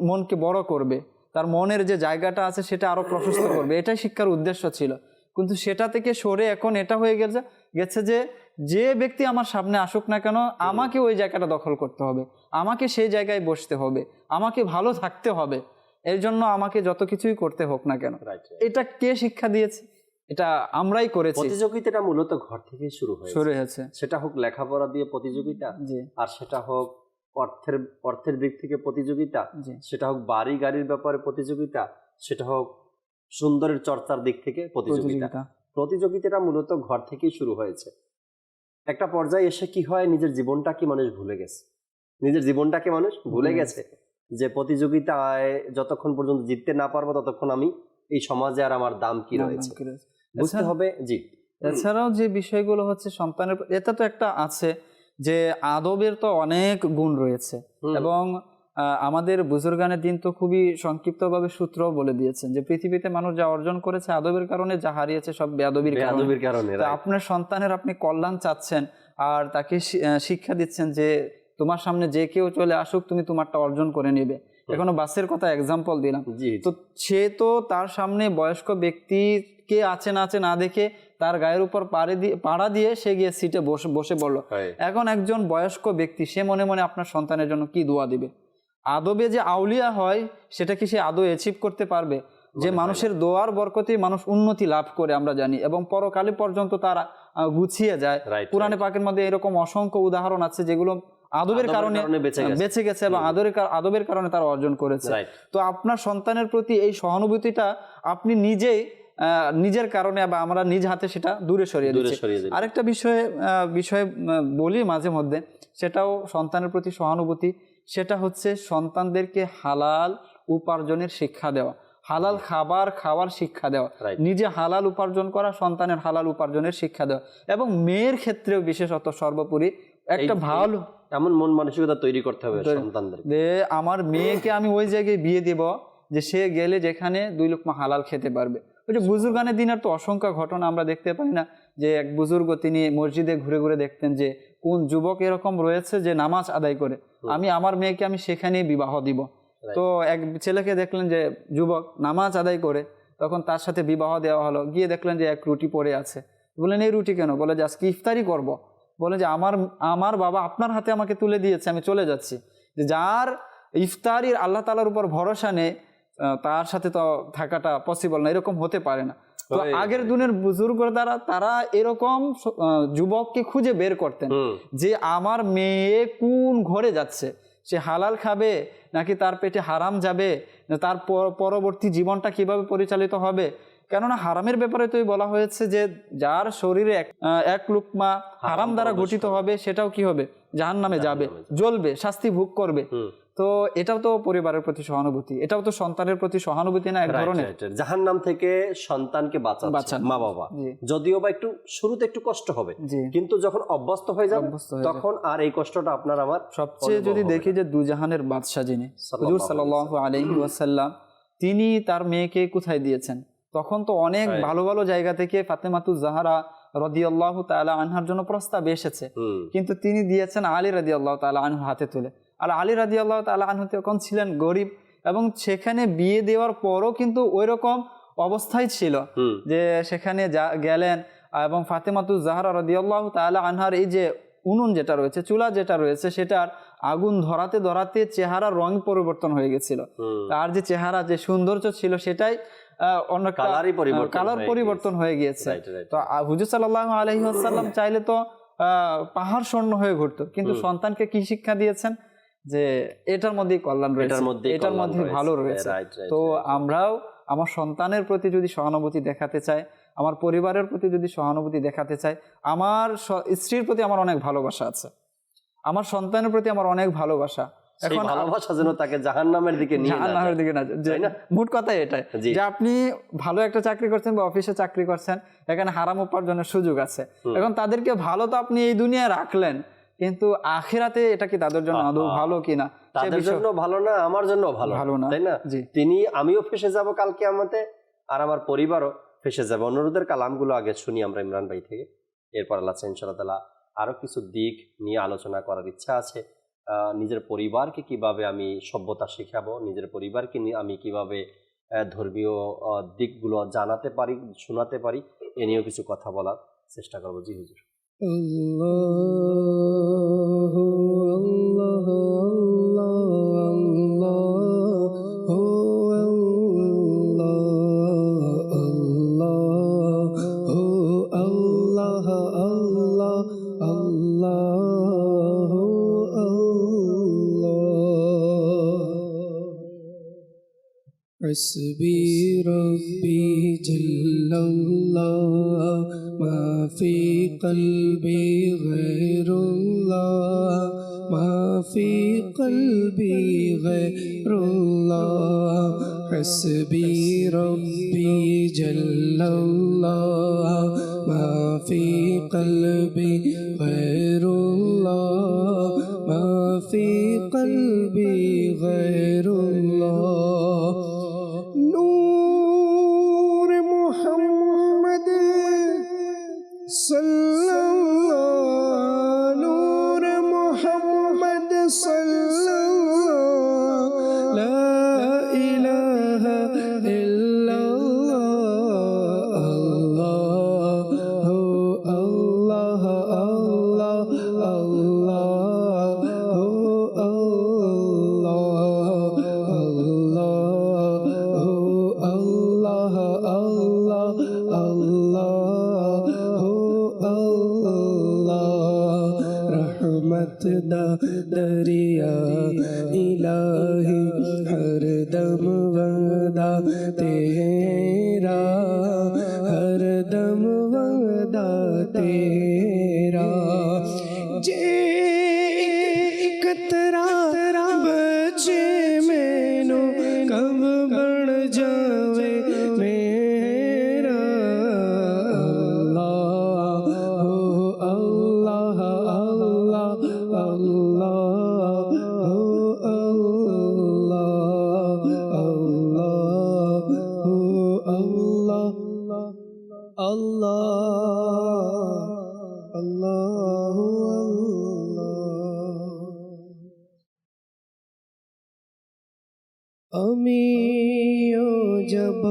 মনকে বড় করবে, তার মনের যে জায়গাটা আছে সেটা আরো প্রশস্ত করবে, এটাই শিক্ষার উদ্দেশ্য ছিল। কিন্তু সেটা থেকে সরে এখন এটা হয়ে গেছে যে যে ব্যক্তি আমার সামনে আসুক না কেন, আমাকে ওই জায়গাটা দখল করতে হবে, আমাকে সেই জায়গায় বসতে হবে, আমাকে ভালো থাকতে হবে, এর জন্য আমাকে যত কিছুই করতে হোক না কেন। এটা কে শিক্ষা দিয়েছে? এটা আমরাই করেছি। প্রতিযোগিতাটা মূলত ঘর থেকেই শুরু হয়েছে। সেটা হোক লেখাপড়া দিয়ে প্রতিযোগিতা, আর সেটা হোক অর্থের দিক থেকে প্রতিযোগিতা, সেটা হোক বাড়ি গাড়ির ব্যাপারে প্রতিযোগিতা, সেটা হোক সুন্দরের চর্চার দিক থেকে প্রতিযোগিতাটা মূলত ঘর থেকেই শুরু হয়েছে। একটা পর্যায়ে এসে কি হয়, নিজের জীবনটাকে মানুষ ভুলে গেছে যে প্রতিযোগিতায় যতক্ষণ পর্যন্ত জিততে না পারবো, ততক্ষণ আমি এই সমাজে আর আমার দাম কি রয়েছে বুঝতে হবে। এছাড়াও যে বিষয়গুলো হচ্ছে সন্তানের, এটা তো একটা আছে যে আদবের তো অনেক গুণ রয়েছে, এবং আমাদের বুজুর্গানের দিন তো খুবই সংক্ষিপ্তভাবে সূত্রও বলে দিয়েছেন যে পৃথিবীতে মানুষ যা অর্জন করেছে আদবের কারণে, যা হারিয়েছে সব বেয়াদবির কারণে। তো আপনার সন্তানের আপনি কল্যাণ চাচ্ছেন আর তাকে শিক্ষা দিচ্ছেন যে তোমার সামনে যে কেউ চলে আসুক, তুমি তোমারটা অর্জন করে নেবে। এখনো বাসের কথা এক্সাম্পল দিলাম, তো সে তো তার সামনে বয়স্ক ব্যক্তি কে আছে না আছে না দেখে তার গায়ের উপর পাড়া দিয়ে সে গিয়ে সিটে বসে পড়লো। এখন একজন বয়স্ক ব্যক্তি সে মনে মনে আপনার সন্তানের জন্য কি দোয়া দিবে? আদবে যে আউলিয়া হয় সেটা কি সে আদৌ অ্যাচিভ করতে পারবে? যে মানুষের দোয়ার বরকতে মানুষ উন্নতি লাভ করে আমরা জানি, এবং পরকালে পর্যন্ত তারা গুছিয়ে যায়। কুরআনে পাকের মধ্যে এরকম অসংখ্য উদাহরণ আছে যেগুলো আদবের কারণে বেঁচে গেছে এবং আদবের কারণে তারা অর্জন করেছে। তো আপনার সন্তানের প্রতি এই সহানুভূতিটা আপনি নিজের কারণে বা আমরা নিজ হাতে সেটা দূরে সরিয়ে দিচ্ছি। আরেকটা বিষয়ে বলি মাঝে মধ্যে, সেটাও সন্তানের প্রতি সহানুভূতি, সেটা হচ্ছে সন্তানদেরকে হালাল উপার্জনের শিক্ষা দেওয়া, হালাল খাবার খাওয়ার শিক্ষা দেওয়া, নিজে হালাল উপার্জন করা, সন্তানের হালাল উপার্জনের শিক্ষা দেওয়া, এবং মেয়ের ক্ষেত্রেও বিশেষত সর্বোপরি একটা ভালো এমন মন মানসিকতা তৈরি করতে হবে সন্তানদের যে আমার মেয়েকে আমি ওই জায়গায় বিয়ে দেব যে সে গেলে যেখানে 2 লোকমা হালাল খেতে পারবে। ওই যে বুজুর্গানের দিনের তো অসংখ্য ঘটনা আমরা দেখতে পাই না, যে এক বুজুর্গ তিনি মসজিদে ঘুরে ঘুরে দেখতেন যে কোন যুবক এরকম রয়েছে যে নামাজ আদায় করে, আমি আমার মেয়েকে আমি সেখানেই বিবাহ দিব। তো এক ছেলেকে দেখলেন যে যুবক নামাজ আদায় করে, তখন তার সাথে বিবাহ দেওয়া হলো। গিয়ে দেখলেন যে এক রুটি পড়ে আছে, বললেন এই রুটি কেন? বলে যে আজকে ইফতারি করব। বলে যে আমার বাবা আপনার হাতে আমাকে তুলে দিয়েছে, আমি চলে যাচ্ছি। যে যার ইফতারির আল্লাহ তাআলার উপর ভরসা নেই তার সাথে তো থাকাটা পসিবল না, এরকম হতে পারে না। তো আগের দিনের বুজুর্গ তারা এরকম যুবককে খুঁজে বের করতেন যে আমার মেয়ে কোন ঘরে যাচ্ছে, সে হালাল খাবে নাকি তার পেটে হারাম যাবে, তার পরবর্তী জীবনটা কিভাবে পরিচালিত হবে। কেননা হারামের ব্যাপারে তো বলা হয়েছে যে যার শরীরে এক লুকমা হারাম দ্বারা গঠিত হবে সেটাও কি হবে, জাহান্নামে যাবে, জ্বলবে, শাস্তি ভোগ করবে। তো এটাও তো পরিবারের প্রতি সহানুভূতি, এটাও তো সন্তানের প্রতি সহানুভূতি না এক ধরনের। জাহান্নাম থেকে সন্তানকে বাঁচান মা বাবা, যদিও বা একটু শুরুতে একটু কষ্ট হবে, কিন্তু যখন অভ্যস্ত হয়ে যাবে তখন আর এই কষ্টটা আপনার আমার সবচেয়ে যদি দেখি যে দুজাহানের বাদশা যিনি হুজুর সাল্লাল্লাহু আলাইহি ওয়াসাল্লাম, তিনি তার মেয়েকে কোথায় দিয়েছেন? তখন তো অনেক ভালো ভালো জায়গা থেকে ফাতেমাতুজ জাহরা রাদিয়াল্লাহু তাআলা আনহার জন্য প্রস্তাব এসেছে, কিন্তু তিনি দিয়েছেন আলী রাদিয়াল্লাহু তাআলা আনহু হাতে তুলে। আর আলী রাদিয়াল্লাহু তাআলা আনহু তখন ছিলেন গরিব, এবং সেখানে বিয়ে দেওয়ার পরও কিন্তু ওই রকম অবস্থায় ছিল যে সেখানে গেলেন এবং ফাতেমাতুজ জাহরা রাদিয়াল্লাহু তাআলা আনহার এই যে উনুন যেটা রয়েছে, চুলা যেটা রয়েছে, সেটার আগুন ধরাতে ধরাতে চেহারার রং পরিবর্তন হয়ে গেছিল। তার যে চেহারা যে সৌন্দর্য ছিল সেটাই অন্য কালার পরিবর্তন হয়ে গিয়েছে। তো হুজুর সাল্লাল্লাহু আলাইহি ওয়াসাল্লাম চাইলে তো পাহাড় স্বর্ণ হয়ে ঘুরতো, কিন্তু সন্তানকে কি শিক্ষা দিয়েছেন যে এটার মধ্যেই কল্যাণ রয়েছে, এটার মধ্যে ভালো রয়েছে। তো আমরাও আমার সন্তানের প্রতি যদি সহানুভূতি দেখাতে চাই, আমার পরিবারের প্রতি যদি সহানুভূতি দেখাতে চাই, আমার স্ত্রীর প্রতি আমার অনেক ভালোবাসা আছে, আমার সন্তানের প্রতি আমার অনেক ভালোবাসা, এখন ভালোবাসা যেন তাকে জাহান্নামের দিকে নিয়ে না যায়। মোট কথা এটাই যে আপনি ভালো একটা চাকরি করছেন বা অফিসে চাকরি করছেন, এখানে হারাম উপার্জনের সুযোগ আছে, এখন তাদেরকে ভালো তো আপনি এই দুনিয়ায় রাখলেন, কিন্তু আখিরাতে এটা কি তাদের জন্য আদৌ ভালো কিনা? তাদের জন্য ভালো না, আমার জন্য ভালো না, তাই না? আমিও ফেসে যাব কাল কিয়ামতে, আর আমার পরিবারও ফেসে যাবে। অনুরোধের কালামগুলো আগে শুনি আমরা ইমরান ভাই থেকে, এরপর আল্লাহ ইনশাআল্লাহ তাআলা আরো কিছু দিক নিয়ে আলোচনা করার ইচ্ছা আছে। নিজের পরিবারকে কিভাবে আমি সভ্যতা শিখাবো, নিজের পরিবারকে আমি কিভাবে ধর্মীয় দিকগুলো জানাতে পারি, শোনাতে পারি, এ নিয়েও কিছু কথা বলার চেষ্টা করবো। জি হুজুর। حسبي ربي جل الله ما في قلبي غير الله ما في قلبي غير الله حسبي ربي جل الله ما في قلبي غير الله ما في قلبي قلبي غير الله نور محمد صلى الله نور محمد صلى الله لا إله إلا الله الله الله الله रहमत दा दरिया इलाही हर दम वंदा तेरा हर दम वंदा तेरा जे कतरा बचे मैनू कब बन जावे मेरा अल्लाह हो अल्लाह अल्लाह अल्लाह हो अल्लाह अल्लाह हो अल्लाह अल्लाह अल्लाह আমিও যাব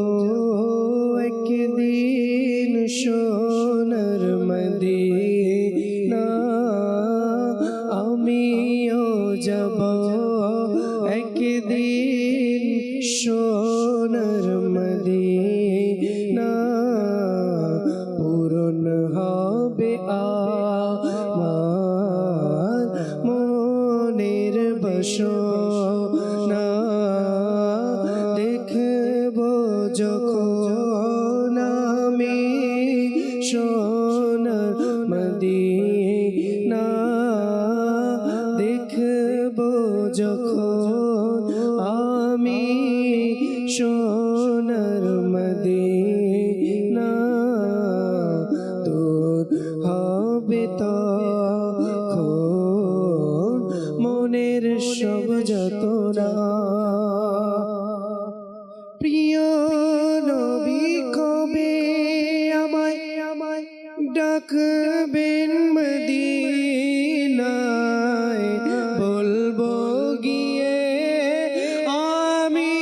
একদিন সোনার মদিনা আমিও যাব একদিন সোনার মদিনা পূরণ হবে আমার মনের বাসনা দেখব যখন আমি সোনার মদিনা দেখব যখন আমি সোনার মদিনা তোর হবে তখন মনের সব যতনা প্রিয় নবী কবে আমায় ডাকবেন মদিনায় বলবো গিয়ে আমি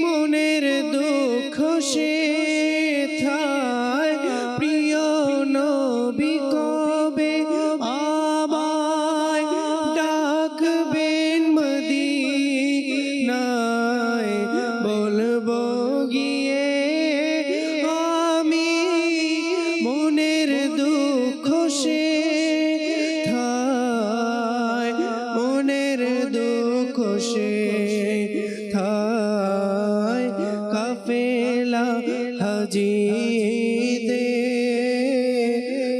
মনের দুঃখ সেথায় প্রিয় নবী কবে আমায় ডাকবেন মদিনায় বলবো গিয়ে আমি মনের দুঃখ সেথায় মনের দুঃখ সেথায় কাফেলা হাজিদে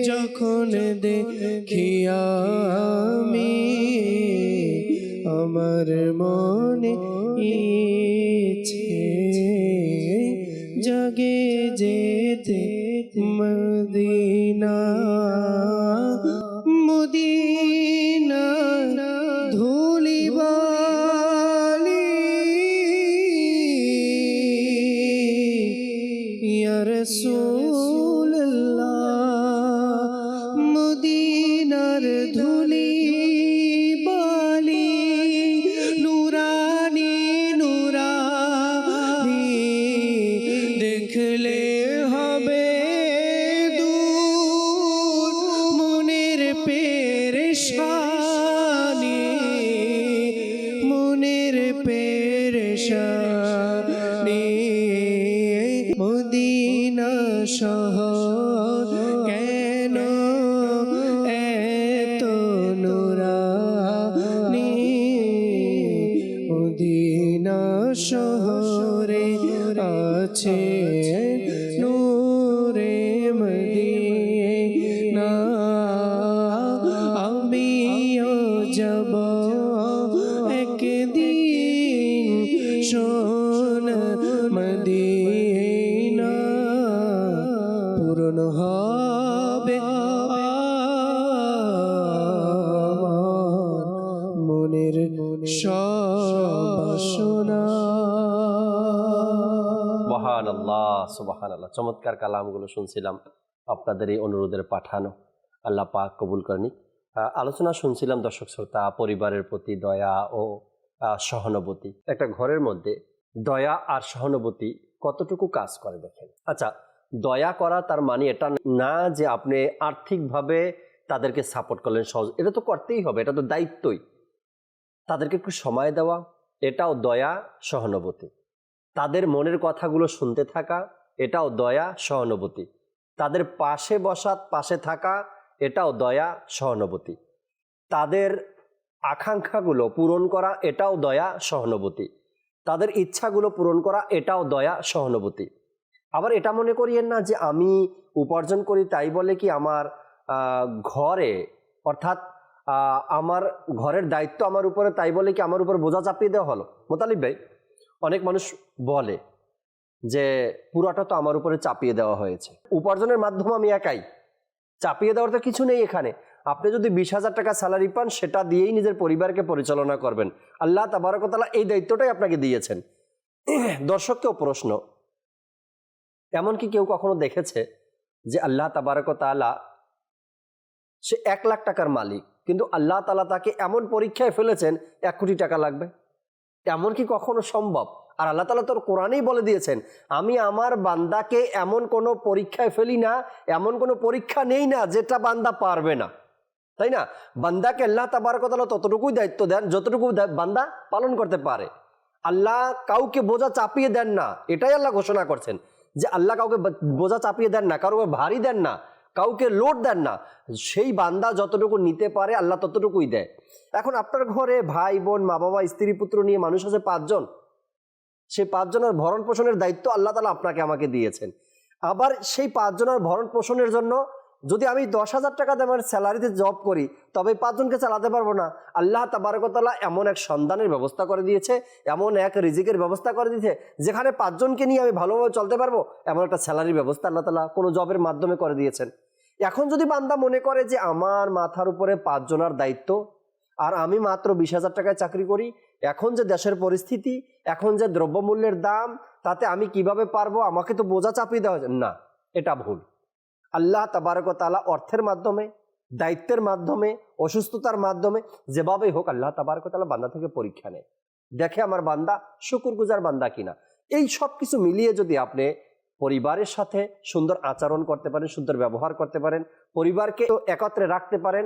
যখন দেখি আমি আমার মনে ইচ্ছে জাগে যেতে মদিনা মদিনা ধুলিবালি ইয়া রাসূলুল্লাহ মদিনার ধুলি বালি নুরানি নুরানি দেখলে হবে দূর মনের পেরেশানি মনের পেরেশানি মদিনা শহর কেন এত নুরানি মদিনা শহরে আছে নূরে মদিনা আমি সুবহানাল্লাহ, চমৎকার কালামগুলো শুনছিলাম, আপনাদের এই অনুরোধের পাঠানো, আল্লাহ পাক কবুল করেনি। আলোচনা শুনছিলাম দর্শক শ্রোতা, পরিবারের প্রতি দয়া ও সহানুভূতি। একটা ঘরের মধ্যে দয়া আর সহানুভূতি কতটুকু কাজ করে দেখেন। আচ্ছা, দয়া করা তার মানে এটা না যে আপনি আর্থিকভাবে তাদেরকে সাপোর্ট করলেন সহজ, এটা তো করতেই হবে, এটা তো দায়িত্বই। তাদেরকে একটু সময় দেওয়া, এটাও দয়া সহানুভূতি। তাদের মনের কথাগুলো শুনতে থাকা, এটাও দয়া সহানুভূতি। তাদের পাশে বসা, পাশে থাকা, এটাও দয়া সহানুভূতি। তাদের আকাঙ্ক্ষাগুলো পূরণ করা, এটাও দয়া সহানুভূতি। তাদের ইচ্ছাগুলো পূরণ করা, এটাও দয়া সহানুভূতি। আবার এটা মনে করিয়েন না যে আমি উপার্জন করি তাই বলে কি আমার ঘরে, অর্থাৎ আমার ঘরের দায়িত্ব আমার উপরে, তাই বলে কি আমার উপর বোঝা চাপিয়ে দেওয়া হলো। মোতালিব ভাই, অনেক মানুষ বলে যে পুরাটা তো আমার উপরে চাপিয়ে দেওয়া হয়েছে, উপার্জনের মাধ্যম আমি একাই, চাপিয়ে দেওয়ার তো কিছু নেই এখানে। আপনি যদি 20,000 টাকা স্যালারি পান, সেটা দিয়েই নিজের পরিবারকে পরিচালনা করবেন। আল্লাহ তাবারক ওয়া তাআলা এই দায়িত্বটাই আপনাকে দিয়েছেন। দর্শককেও প্রশ্ন, এমন কি কেউ কখনো দেখেছে যে আল্লাহ তাবারক ওয়া তাআলা, সে 1 লাখ টাকার মালিক, কিন্তু আল্লাহ তাআলা তাকে এমন পরীক্ষায় ফেলেছেন 1 কোটি টাকা লাগবে? এমন কি কখনো সম্ভব? আর আল্লাহ তাআলা তোর কোরআনেই বলে দিয়েছেন, আমি আমার বান্দাকে এমন কোনো পরীক্ষায় ফেলি না, এমন কোনো পরীক্ষা নেই না যেটা বান্দা পারবে না, তাই না? বান্দাকে আল্লাহ তাবারক ওয়া তাআলা ততটুকুই দায়িত্ব দেন যতটুকু বান্দা পালন করতে পারে। আল্লাহ কাউকে বোঝা চাপিয়ে দেন না, এটাই আল্লাহ ঘোষণা করছেন যে আল্লাহ কাউকে বোঝা চাপিয়ে দেন না, কারো ভারী দেন না, কাউকে লোড দেন না। সেই বান্দা যতটুকু নিতে পারে আল্লাহ ততটুকুই দেয়। এখন আপনার ঘরে ভাই বোন, মা বাবা, স্ত্রী পুত্র নিয়ে মানুষ আছে 5 জন। সেই 5 জনের ভরণ পোষণের দায়িত্ব আল্লাহ তাআলা আপনাকে আমাকে দিয়েছেন। আবার সেই 5 জনের ভরণ পোষণের জন্য যদি আমি 10,000 টাকা দিয়ে আমার স্যালারিতে জব করি, তবে 5 জনকে চালাতে পারবো না। আল্লাহ তাবারক ওয়া তাআলা এমন এক সন্ধানের ব্যবস্থা করে দিয়েছে, এমন এক রিজিকের ব্যবস্থা করে দিয়েছে, যেখানে 5 জনকে নিয়ে আমি ভালোভাবে চলতে পারবো, এমন একটা স্যালারির ব্যবস্থা আল্লাহ তাআলা কোনো জবের মাধ্যমে করে দিয়েছেন। এখন যদি বান্দা মনে করে যে আমার মাথার উপরে 5 জনের দায়িত্ব, আর আমি মাত্র 20,000 টাকায় চাকরি করি, এখন যে দেশের পরিস্থিতি, এখন যে দ্রব্যমূল্যের দাম, তাতে আমি কিভাবে পারবো, আমাকে তো বোঝা চাপিয়ে দেওয়া যায় না, এটা ভুল। আল্লাহ তাবারক ওয়া তাআলা অর্থের মাধ্যমে, দায়িত্বের মাধ্যমে, অসুস্থতার মাধ্যমে, যেভাবেই হোক আল্লাহ তাবারক ওয়া তাআলা বান্দা থেকে পরীক্ষা নেয়, দেখে আমার বান্দা শুকরগুজার বান্দা কিনা। এই সব কিছু মিলিয়ে যদি আপনি পরিবারের সাথে সুন্দর আচরণ করতে পারেন, সুন্দর ব্যবহার করতে পারেন, পরিবারকে একত্রে রাখতে পারেন,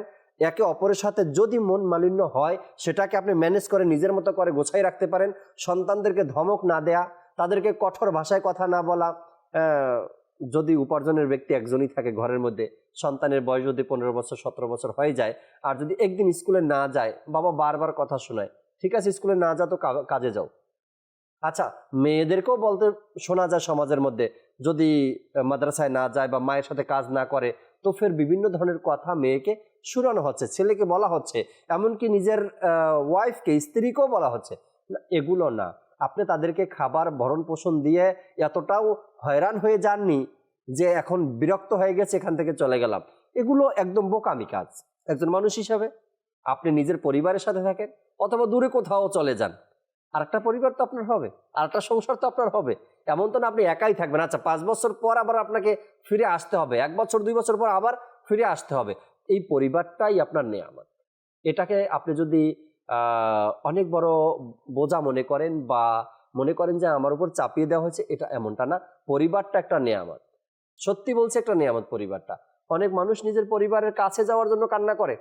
একে অপরের সাথে যদি মন মালিন্য হয় সেটাকে আপনি ম্যানেজ করে নিজের মতো করে গোছাই রাখতে পারেন, সন্তানদেরকে ধমক না দেয়া, তাদেরকে কঠোর ভাষায় কথা না বলা। যদি উপার্জনের ব্যক্তি একজনই থাকে ঘরের মধ্যে, সন্তানের বয়স যদি 15 বছর 17 বছর হয়ে যায়, আর যদি একদিন স্কুলে না যায়, বাবা বারবার কথা শোনায়, ঠিক আছে স্কুলে না যা তো কাজে যাও। আচ্ছা, মেয়েদেরকেও বলতে শোনা যায় সমাজের মধ্যে, যদি মাদ্রাসায় না যায় বা মায়ের সাথে কাজ না করে, তো ফের বিভিন্ন ধরনের কথা মেয়েকে শুনানো হচ্ছে, ছেলেকে বলা হচ্ছে, এমনকি নিজের ওয়াইফকে, স্ত্রীকেও বলা হচ্ছে। এগুলো না, আপনি তাদেরকে খাবার ভরণ পোষণ দিয়ে এতটাও হয়রান হয়ে যাননি যে এখন বিরক্ত হয়ে গেছে, এখান থেকে চলে গেলাম। এগুলো একদম বোকামি কাজ। একজন মানুষ হিসাবে আপনি নিজের পরিবারের সাথে থাকেন, অথবা দূরে কোথাও চলে যান, আরেকটা পরিবার তো আপনার হবে, আরেকটা সংসার তো আপনার হবে। এমন তো না আপনি একাই থাকবেন। আচ্ছা, 5 বছর পর আবার আপনাকে ফিরে আসতে হবে, 1 বছর 2 বছর পর আবার ফিরে আসতে হবে। এই পরিবারটাই আপনার নেয়ামত। এটাকে আপনি যদি অনেক বড় বোঝা মনে করেন, বা মনে করেন যে আমার উপর চাপিয়ে দেওয়া হয়েছে, এটা এমনটা না। পরিবারটা একটা নেয়ামত, সত্যি বলছে একটা নেয়ামত পরিবারটা। অনেক মানুষ নিজের পরিবারের কাছে যাওয়ার জন্য কান্না করে,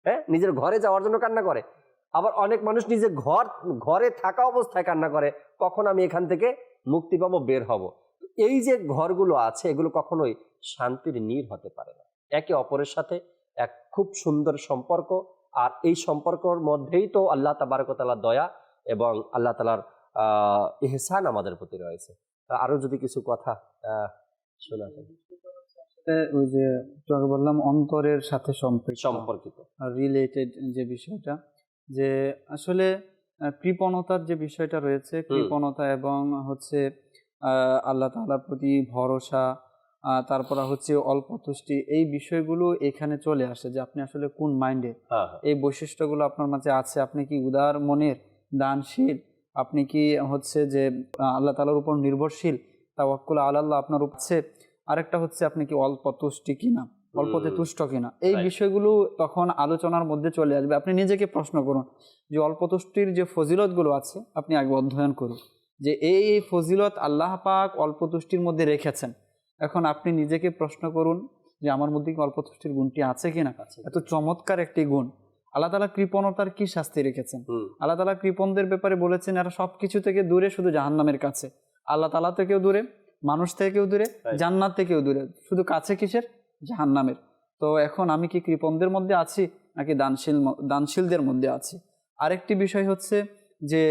হ্যাঁ, নিজের ঘরে যাওয়ার জন্য কান্না করে। আবার অনেক মানুষ নিজের ঘরে থাকা অবস্থায় কান্না করে, কখন আমি এখান থেকে মুক্তি পাবো, বের হব। এই যে ঘরগুলো আছে, এগুলো কখনোই শান্তির নীড় হতে পারে না। একে অপরের সাথে এক খুব সুন্দর সম্পর্ক, আর এই সম্পর্কের মধ্যেই তো আল্লাহ তাবারক ওয়া তাআলার দয়া এবং আল্লাহ তাআলার ইহসান আমাদের প্রতি রয়েছে। আরো যদি কিছু কথা শোনা যায়। ওই যে একটু আগে বললাম অন্তরের সাথে সম্পর্কিত রিলেটেড যে বিষয়টা, যে আসলে কৃপণতার যে বিষয়টা রয়েছে, কৃপণতা এবং হচ্ছে আল্লাহ তাআলার প্রতি ভরসা, তারপর হচ্ছে অল্প তুষ্টি, এই বিষয়গুলো এখানে চলে আসে যে আপনি আসলে কোন মাইন্ডে, এই বৈশিষ্ট্যগুলো আপনার মাঝে আছে। আপনি কি উদার মনের, দানশীল, আপনি কি হচ্ছে যে আল্লাহ তাআলার উপর নির্ভরশীল, তাওয়াক্কুল আলাল্লাহ আপনার উপরে, আরেকটা হচ্ছে আপনি কি অল্প তুষ্টি কিনা, অল্পতে তুষ্ট কিনা। এই বিষয়গুলো তখন আলোচনার মধ্যে চলে আসবে। আপনি নিজেকে প্রশ্ন করুন যে অল্প তুষ্টির যে ফজিলতগুলো আছে আপনি আগে অধ্যয়ন করুন যে এই ফজিলত আল্লাহ পাক অল্প তুষ্টির মধ্যে রেখেছেন। এখন আপনি নিজেকে প্রশ্ন করুন যে আমার মধ্যে কি অল্প তুষ্টির গুণটি আছে কিনা। এত চমৎকার একটি গুণ। আল্লাহ তাআলা কৃপণতার কি শাস্তি রেখেছেন। আল্লাহ তাআলা কৃপণদের ব্যাপারে বলেছেন এরা সব কিছু থেকে দূরে, শুধু জাহান্নামের কাছে। আল্লাহ তাআলা থেকেও দূরে, মানুষ থেকেও দূরে, জান্নাত থেকেও দূরে, শুধু কাছে কিসের? জাহান্নামের। তো এখন আমি কি কৃপণদের মধ্যে আছি নাকি দানশীলদের মধ্যে আছি? আরেকটি বিষয় হচ্ছে যে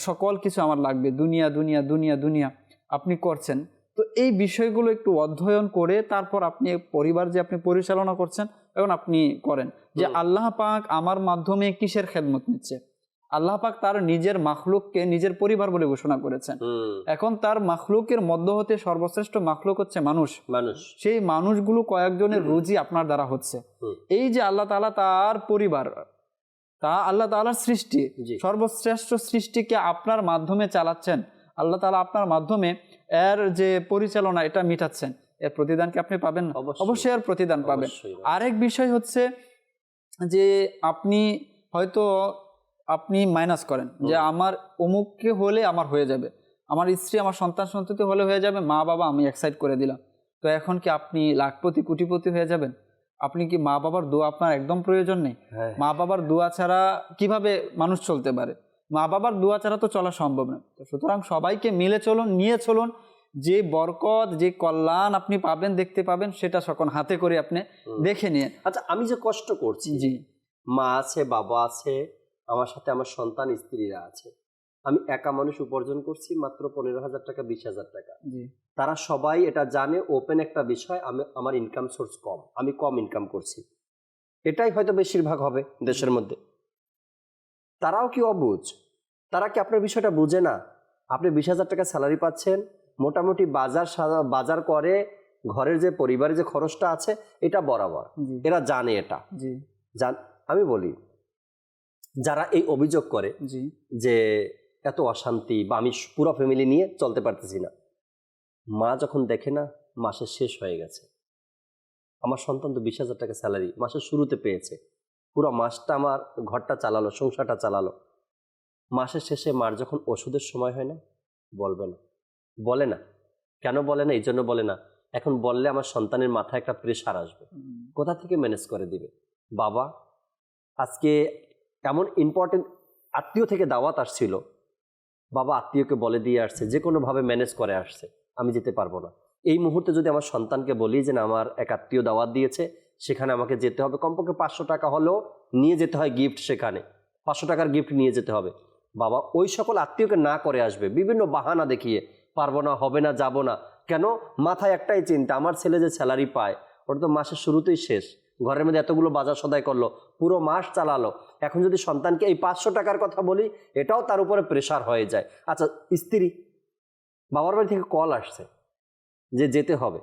সকল কিছু আমার লাগবে, দুনিয়া দুনিয়া দুনিয়া দুনিয়া আপনি করছেন। তো এই বিষয়গুলো একটু অধ্যয়ন করে তারপর আপনি পরিবার যে আপনি পরিচালনা করছেন এখন আপনি করেন যে আল্লাহ পাক আমার মাধ্যমে কিসের খেদমত নিচ্ছে। আল্লাহ পাক তার নিজের মাখলুককে নিজের পরিবার বলে ঘোষণা করেছেন। এখন তার মাখলুকের মধ্য হতে সর্বশ্রেষ্ঠ মাখলুক হচ্ছে মানুষ। সেই মানুষগুলো কয়েকজনের রুজি আপনার দ্বারা হচ্ছে। এই যে আল্লাহ তাআলা তার পরিবার, তা আল্লাহ তাআলার সৃষ্টি, সর্বশ্রেষ্ঠ সৃষ্টিকে আপনার মাধ্যমে চালাচ্ছেন। আল্লাহ তাআলা আপনার মাধ্যমে এর যে পরিচালনা এটা মিটাচ্ছেন, এর প্রতিদান কি আপনি পাবেন না? অবশ্যই এর প্রতিদান পাবেন। আরেক বিষয় হচ্ছে যে আপনি হয়তো আপনি মাইনাস করেন যে আমার অমুককে হলে আমার হয়ে যাবে, আমার স্ত্রী আমার সন্তান সন্ততি হলে হয়ে যাবে, মা বাবা আমি এক্সাইট করে দিলাম। তো এখন কি আপনি লাখপতি কোটিপতি হয়ে যাবেন? আপনি কি মা বাবার দোয়া আপনার একদম প্রয়োজন নেই? মা বাবার দোয়া ছাড়া কিভাবে মানুষ চলতে পারে? মা বাবার দোয়া ছাড়া তো চলা সম্ভব না। তো সুতরাং সবাইকে মিলে চলুন, নিয়ে চলুন। যে বরকত যে কল্যাণ আপনি পাবেন, দেখতে পাবেন, সেটা সকল হাতে করে আপনি দেখে নিয়ে। আচ্ছা, আমি যে কষ্ট করছি, জি, মা আছে, বাবা আছে, আমার সাথে আমার সন্তান স্ত্রীরা আছে, আমি একা মানুষ উপার্জন করছি মাত্র 15,000 টাকা, 20,000 টাকা। তারা সবাই এটা জানে, ওপেন একটা বিষয়, আমার ইনকাম সোর্স কম, আমি কম ইনকাম করছি, এটাই হয়তো বেশিরভাগ হবে দেশের মধ্যে। তারাও কি অবুঝ? তারা কি আপনার বিষয়টা বুঝে না? আপনি 20,000 টাকা স্যালারি পাচ্ছেন, মোটামুটি বাজার করে ঘরের যে পরিবারের যে খরচটা আছে এটা বরাবর, এরা জানে এটা। আমি বলি যারা এই অভিযোগ করে যে এত অশান্তি বা আমি পুরো ফ্যামিলি নিয়ে চলতে পারতেছি না, মা যখন দেখে না মাসের শেষ হয়ে গেছে, আমার সন্তান তো 20,000 টাকা স্যালারি মাসের শুরুতে পেয়েছে, পুরো মাসটা আমার ঘরটা চালালো, সংসারটা চালালো, মাসের শেষে মার যখন ওষুধের সময় হয় না, বলে না। কেন বলে না? এই জন্য বলে না, এখন বললে আমার সন্তানের মাথায় একটা প্রেশার আসবে, কোথা থেকে ম্যানেজ করে দিবে। বাবা আজকে এমন ইম্পর্টেন্ট আত্মীয় থেকে দাওয়াত আসছিল, বাবা আত্মীয়কে বলে দিয়ে আসছে, যে কোনোভাবে ম্যানেজ করে আসছে, আমি যেতে পারবো না। এই মুহূর্তে যদি আমার সন্তানকে বলি যে না, আমার এক আত্মীয় দাওয়াত দিয়েছে, সেখানে আমাকে যেতে হবে, কমপক্ষে 500 টাকা হলেও নিয়ে যেতে হয় গিফট, সেখানে 500 টাকার গিফট নিয়ে যেতে হবে। বাবা ওই সকল আত্মীয়কে না করে আসবে, বিভিন্ন বাহানা দেখিয়ে, পারবো না, হবে না, যাব না। কেন? মাথায় একটাই চিন্তা, আমার ছেলে যে স্যালারি পায় ওটা তো মাসের শুরুতেই শেষ, ঘরের মধ্যে এতগুলো বাজার সদাই করলো, পুরো মাস চালালো, এখন যদি সন্তানকে এই 500 টাকার কথা বলি, এটাও তার উপরে প্রেশার হয়ে যায়। আচ্ছা, স্ত্রী, বাবার বাড়ি থেকে কল আসছে যে যেতে হবে,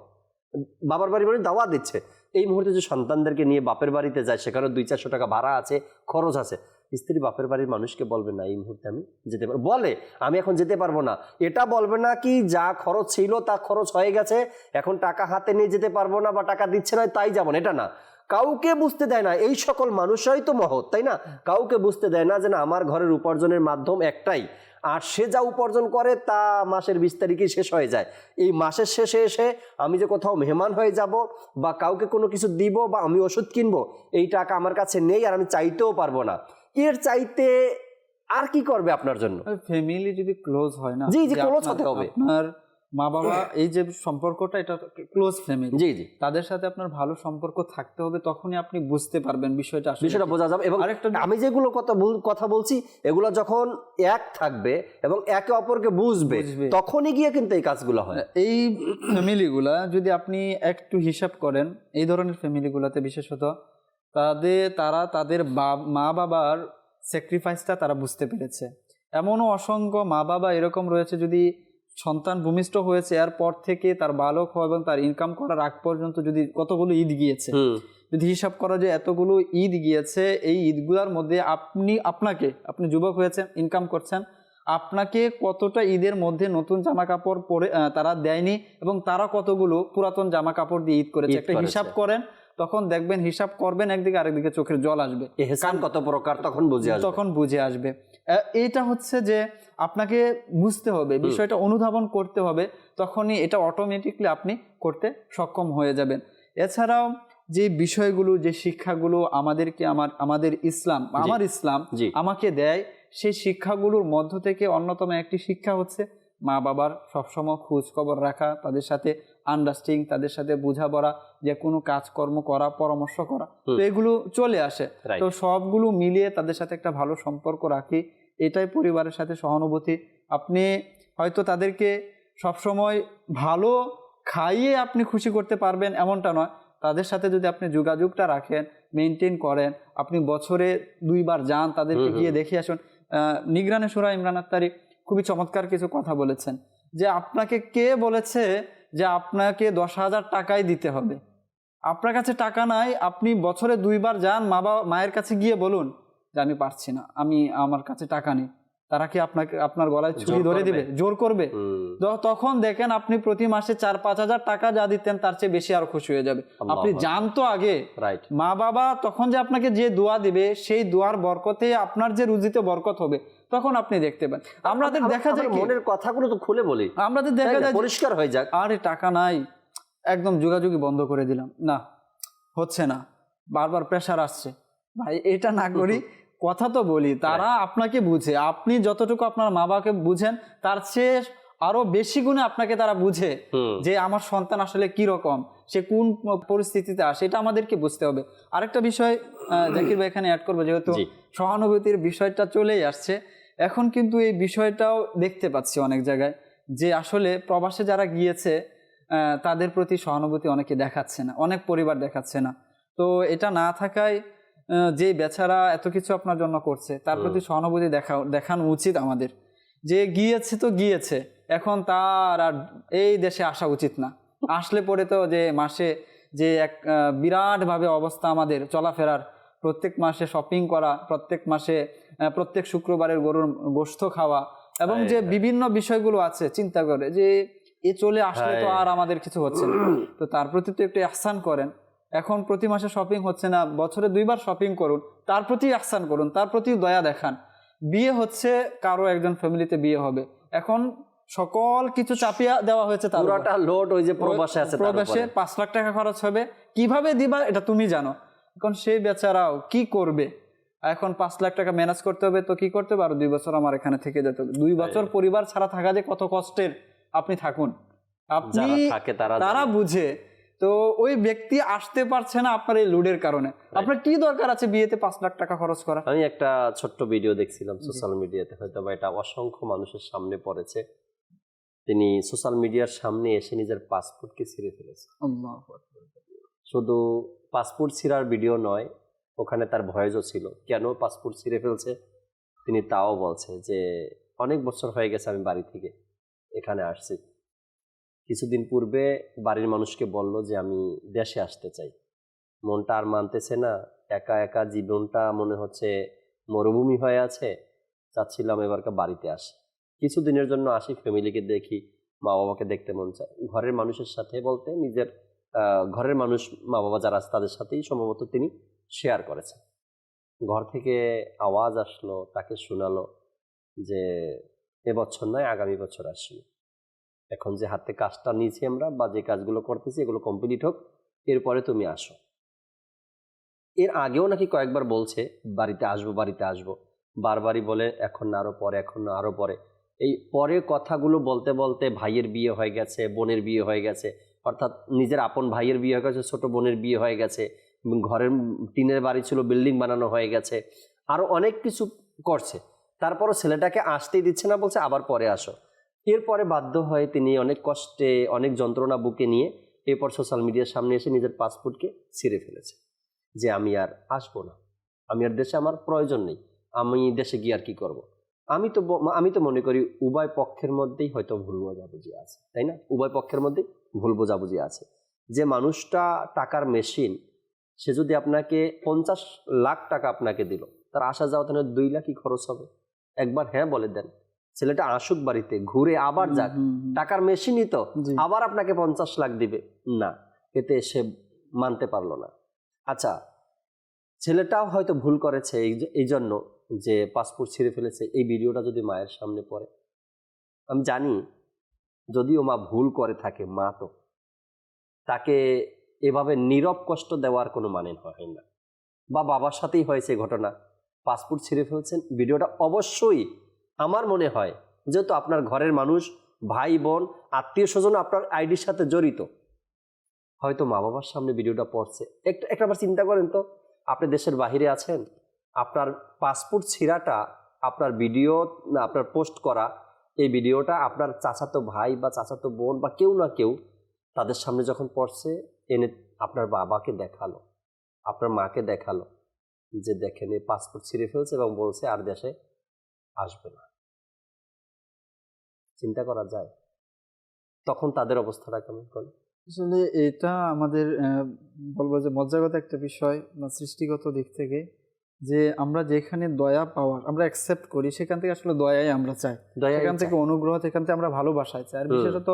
বাবার বাড়ি দাওয়াত দিচ্ছে, এই মুহূর্তে যে সন্তানদেরকে নিয়ে বাপের বাড়িতে যায়, সেখানে 200-400 টাকা ভাড়া আছে, খরচ আছে, স্ত্রী বাপের বাড়ির মানুষকে বলবে না এই মুহূর্তে আমি যেতে পারবো, বলে আমি এখন যেতে পারবো না, এটা বলবে না কি যা খরচ ছিল তা খরচ হয়ে গেছে, এখন টাকা হাতে নিয়ে যেতে পারবো না বা টাকা দিচ্ছে না তাই যাবো না, এটা না। কাউকে বুঝতে দেয় না, এই সকল মানুষরাই তো মহৎ, তাই না? কাউকে বুঝতে দেয় না যে না, আমার ঘরের উপার্জনের মাধ্যম একটাই, আর সে যা উপার্জন করে তা মাসের 20 তারিখে শেষ হয়ে যায়। এই মাসের শেষে এসে আমি যে কোথাও মেহমান হয়ে যাব বা কাউকে কোনো কিছু দিব বা আমি ওষুধ কিনবো, এই টাকা আমার কাছে নেই আর আমি চাইতেও পারবো না, এর চাইতে আর কি করবে আপনার জন্য? ফ্যামিলি যদি ক্লোজ হয় না, জি ক্লোজ হতে হবে। আপনার মা বাবা এই যে সম্পর্কটা, এটা ক্লোজ ফ্যামিলি, জি তাদের সাথে আপনার ভালো সম্পর্ক থাকতে হবে, তখনই আপনি বুঝতে পারবেন বিষয়টা বোঝা যাবে। এবং আমি যেগুলো কথা বলছি এগুলো যখন এক থাকবে এবং একে অপরকে বুঝবে, তখনই গিয়ে কিন্তু এই কাজগুলো হয়। এই ফ্যামিলিগুলা যদি আপনি একটু হিসাব করেন, এই ধরনের ফ্যামিলিগুলোতে বিশেষত তারা তাদের মা বাবার স্যাক্রিফাইসটা তারা বুঝতে পেরেছে। এমনও অসংখ্য মা বাবা এরকম রয়েছে, যদি সন্তান ভূমিষ্ঠ হয়েছে এরপর থেকে তার বালক হয় এবং তার ইনকাম করার আগ পর্যন্ত যদি কতগুলো ঈদ গিয়েছে, যদি হিসাব করা যায় এতগুলো ঈদ গিয়েছে, এই ঈদগুলোর মধ্যে আপনি যুবক হয়েছেন, ইনকাম করছেন, আপনাকে কতটা ঈদের মধ্যে নতুন জামা কাপড় পরে তারা দেয়নি এবং তারা কতগুলো পুরাতন জামা কাপড় দিয়ে ঈদ করেছে, ঈদ একটা করেছে। হিসাব করেন, তখন দেখবেন হিসাব করবেন একদিকে, আরেকদিকে চোখের জল আসবে, এহসান কত প্রকার তখন বুঝে আসবে। তখন বুঝে আসবে। এইটা হচ্ছে যে আপনাকে বুঝতে হবে, বিষয়টা অনুধাবন করতে হবে, তখনই এটা অটোমেটিকলি আপনি করতে সক্ষম হয়ে যাবেন। এছাড়াও যে বিষয়গুলো, যে শিক্ষাগুলো আমাদেরকে আমাদের ইসলাম, আমার ইসলাম জি। আমাকে দেয়, সেই শিক্ষাগুলোর মধ্য থেকে অন্যতম একটি শিক্ষা হচ্ছে মা বাবার সবসময় খোঁজ খবর রাখা, তাদের সাথে আন্ডারস্ট্যান্ডিং, তাদের সাথে বোঝাপড়া, যে কোনো কাজকর্ম করা, পরামর্শ করা, তো এগুলো চলে আসে। Right. তো সবগুলো মিলিয়ে তাদের সাথে একটা ভালো সম্পর্ক রাখি, এটাই পরিবারের সাথে সহানুভূতি। আপনি হয়তো তাদেরকে সবসময় ভালো খাইয়ে আপনি খুশি করতে পারবেন এমনটা নয়, তাদের সাথে যদি আপনি যোগাযোগটা রাখেন, মেনটেন করেন, আপনি বছরে 2 বার যান, তাদেরকে গিয়ে দেখে আসুন। নিগরানে সূরা ইমরান আত্তারি খুবই চমৎকার কিছু কথা বলেছেন, যে আপনাকে কে বলেছে যে আপনাকে 10,000 টাকাই দিতে হবে? আপনার কাছে টাকা নাই, আপনি বছরে 2 বার যান, মায়ের কাছে গিয়ে বলুন যে আমি পারছি না, আমার কাছে টাকা নেই। তারা কি আপনার গলায় ছুরি ধরে দিবে, জোর করবে? তখন দেখেন আপনি প্রতি মাসে 4-5 হাজার টাকা যা দিতেন তার চেয়ে বেশি আরো খুশি হয়ে যাবে। আপনি জানতো আগে রাইট। মা বাবা তখন যে আপনাকে যে দোয়া দিবে, সেই দোয়ার বরকতে আপনার যে রুজিতে বরকত হবে, তখন আপনি দেখতে পান। আমাদের দেখা যায় কি, মনের কথাগুলো তো খুলে বলি, আমাদের দেখা যায় পরিষ্কার হয়ে যাক। আরে টাকা নাই, একদম যোগাযোগই বন্ধ করে দিলাম, না হচ্ছে না, বারবার প্রেশার আসছে। ভাই এটা না করি, কথা তো বলি, তারা আপনাকে বুঝে, আপনি যতটুকু আপনার মা বাবাকে বুঝেন তার চেয়ে আরো বেশি গুণে আপনাকে তারা বুঝে যে আমার সন্তান আসলে কি রকম, সে কোন পরিস্থিতিতে আসে, এটা আমাদেরকে বুঝতে হবে। আরেকটা বিষয় জাকির ভাই এখানে অ্যাড করবো, যেহেতু সহানুভূতির বিষয়টা চলেই আসছে, এখন কিন্তু এই বিষয়টাও দেখতে পাচ্ছি অনেক জায়গায়, যে আসলে প্রবাসে যারা গিয়েছে তাদের প্রতি সহানুভূতি অনেকে দেখাচ্ছে না, অনেক পরিবার দেখাচ্ছে না। তো এটা না থাকায় যে বেচারা এত কিছু আপনার জন্য করছে, তার প্রতি সহানুভূতি দেখানো উচিত আমাদের। যে গিয়েছে তো গিয়েছে, এখন তার আর এই দেশে আসা উচিত না। আসলে পরে তো যে মাসে যে এক বিরাটভাবে অবস্থা আমাদের চলাফেরার, প্রত্যেক মাসে শপিং করা, প্রত্যেক মাসে প্রত্যেক শুক্রবারের গরুর গোশত খাওয়া, এবং যে বিভিন্ন বিষয়গুলো আছে, চিন্তা করে যে এ চলে আসলে তো আর আমাদের কিছু হচ্ছে না, তো তার প্রতি তো একটু ইহসান করেন। এখন প্রতি মাসে শপিং হচ্ছে না, বছরে 2 বার শপিং করুন, তার প্রতি ইহসান করুন, তার প্রতি দয়া দেখান। বিয়ে হচ্ছে, কারো একজন ফ্যামিলিতে বিয়ে হবে, এখন সকল কিছু চাপিয়ে দেওয়া হয়েছে, তার পুরোটা লোড ওই যে প্রবাসে আছে, প্রবাসে 5 লাখ টাকা খরচ হবে, কিভাবে দিবা এটা তুমি জানো। এখন সেই বেচারাও কি করবে, এখন 5 লাখ টাকা ম্যানেজ করতে হবে, তো কি করতে পারো, 2 বছর আমার এখানে থেকে যেতে হবে। 2 বছর পরিবার ছাড়া থাকা যে কত কষ্টের, আপনি থাকুন, আপনি তারা বুঝে। তো ওই ব্যক্তি আসতে পারছে না আপনার এই লোডের কারণে, আপনার কি দরকার আছে বিয়েতে 5 লাখ টাকা খরচ করা? আমি একটা ছোট্ট ভিডিও দেখছিলাম সোশ্যাল মিডিয়াতে, হয়তো বা এটা অসংখ্য মানুষের সামনে পড়েছে। তিনি সোশ্যাল মিডিয়ার সামনে এসে নিজের পাসপোর্টকে ছিঁড়ে ফেলেছে। শুধু পাসপোর্ট ছিঁড়ার ভিডিও নয়, ওখানে তার ভয়েসও ছিল, কেন পাসপোর্ট ছিঁড়ে ফেলছে তিনি তাও বলছে যে অনেক বছর হয়ে গেছে আমি বাড়ি থেকে এখানে আসছি, কিছুদিন পূর্বে বাড়ির মানুষকে বলল যে আমি দেশে আসতে চাই, মনটা আর মানতেছে না, একা একা জীবনটা মনে হচ্ছে মরুভূমি হয়ে আছে, চাচ্ছিলাম এবারকার বাড়িতে আসি, কিছুদিনের জন্য আসি, ফ্যামিলিকে দেখি, মা বাবাকে দেখতে মন চায়, ঘরের মানুষের সাথে বলতে নিজের ঘরের মানুষ, মা বাবা যারা আছে তাদের সাথেই সম্ভবত তিনি শেয়ার করেছেন। ঘর থেকে আওয়াজ আসলো, তাকে শোনালো যে এবছর নয় আগামী বছর আসি, এখন যে হাতে কাজটা নিয়েছি আমরা বা যে কাজগুলো করতেছি এগুলো কমপ্লিট হোক, এরপরে তুমি আসো। এর আগেও নাকি কয়েকবার বলছে বাড়িতে আসবো বাড়িতে আসবো, বারবারই বলে এখন না আরো পরে, এখন না আরো পরে। এই পরে কথাগুলো বলতে বলতে ভাইয়ের বিয়ে হয়ে গেছে, বোনের বিয়ে হয়ে গেছে, অর্থাৎ নিজের আপন ভাইয়ের বিয়ে হয়ে গেছে, ছোট বোনের বিয়ে হয়ে গেছে, ঘরের টিনের বাড়ি ছিল বিল্ডিং বানানো হয়ে গেছে, আরো অনেক কিছু করছে, তারপরও ছেলেটাকে আসতেই দিচ্ছে না, বলছে আবার পরে আসো। এরপরে বাধ্য হয়ে তিনি অনেক কষ্টে, অনেক যন্ত্রণা বুকে নিয়ে এরপর সোশ্যাল মিডিয়ার সামনে এসে নিজের পাসপোর্টকে ছিঁড়ে ফেলেছে, যে আমি আর আসবো না, আমি আর দেশে আমার প্রয়োজন নেই, আমি দেশে গিয়ে আর কি করব। আমি তো মনে করি উভয় পক্ষের মধ্যেই হয়তো ভুল বোঝাবুঝি আছে, তাই না? উভয় পক্ষের মধ্যেই ভুল বোঝাবুঝি আছে। যে মানুষটা টাকার মেশিন, সে যদি আপনাকে 50 লাখ টাকা আপনাকে দিল, তার আসা যাওয়া তাহলে 2 লাখই খরচ হবে। একবার হ্যাঁ বলে দেন, ছেলেটা আসুক বাড়িতে, ঘুরে আবার যাক, টাকার মেশিনই তো, আবার আপনাকে 50 লাখ দিবে না, এতে সে মানতে পারলো না। আচ্ছা, ছেলেটাও হয়তো ভুল করেছে এই জন্য যে পাসপোর্ট ছিঁড়ে ফেলেছে। এই ভিডিওটা যদি মায়ের সামনে পড়ে, আমি জানি যদিও মা ভুল করে থাকে, মা তো তাকে এভাবে নীরব কষ্ট দেওয়ার কোনো মানে হয় না। বা বাবার সাথেই হয়েছে ঘটনা, পাসপোর্ট ছিঁড়ে ফেলছেন, ভিডিওটা অবশ্যই আমার মনে হয় যেহেতু আপনার ঘরের মানুষ, ভাই বোন, আত্মীয় স্বজন আপনার আইডির সাথে জড়িত, হয়তো মা বাবার সামনে ভিডিওটা পড়ছে। একটাবার চিন্তা করেন তো, আপনি দেশের বাহিরে আছেন, আপনার পাসপোর্ট ছিঁড়াটা, আপনার ভিডিও, আপনার পোস্ট করা এই ভিডিওটা আপনার চাচাতো ভাই বা চাচাতো বোন বা কেউ না কেউ তাদের সামনে যখন পড়ছে, এনে আপনার বাবাকে দেখালো, আপনার মাকে দেখালো যে দেখেন এই পাসপোর্ট ছিঁড়ে ফেলছে এবং বলছে আর দেশে আসবে না। চিন্তা করা যায় তখন তাদের অবস্থাটা কেমন করে? আসলে এটা আমাদের বলবো যে মজ্জাগত একটা বিষয় বা সৃষ্টিগত দিক থেকে, যে আমরা যেখানে দয়া পাওয়ার আমরা অ্যাকসেপ্ট করি, সেখান থেকে আসলে দয়াই আমরা চাই, সেখান থেকে অনুগ্রহ, সেখান থেকে আমরা ভালোবাসায় চাই। আর বিশেষত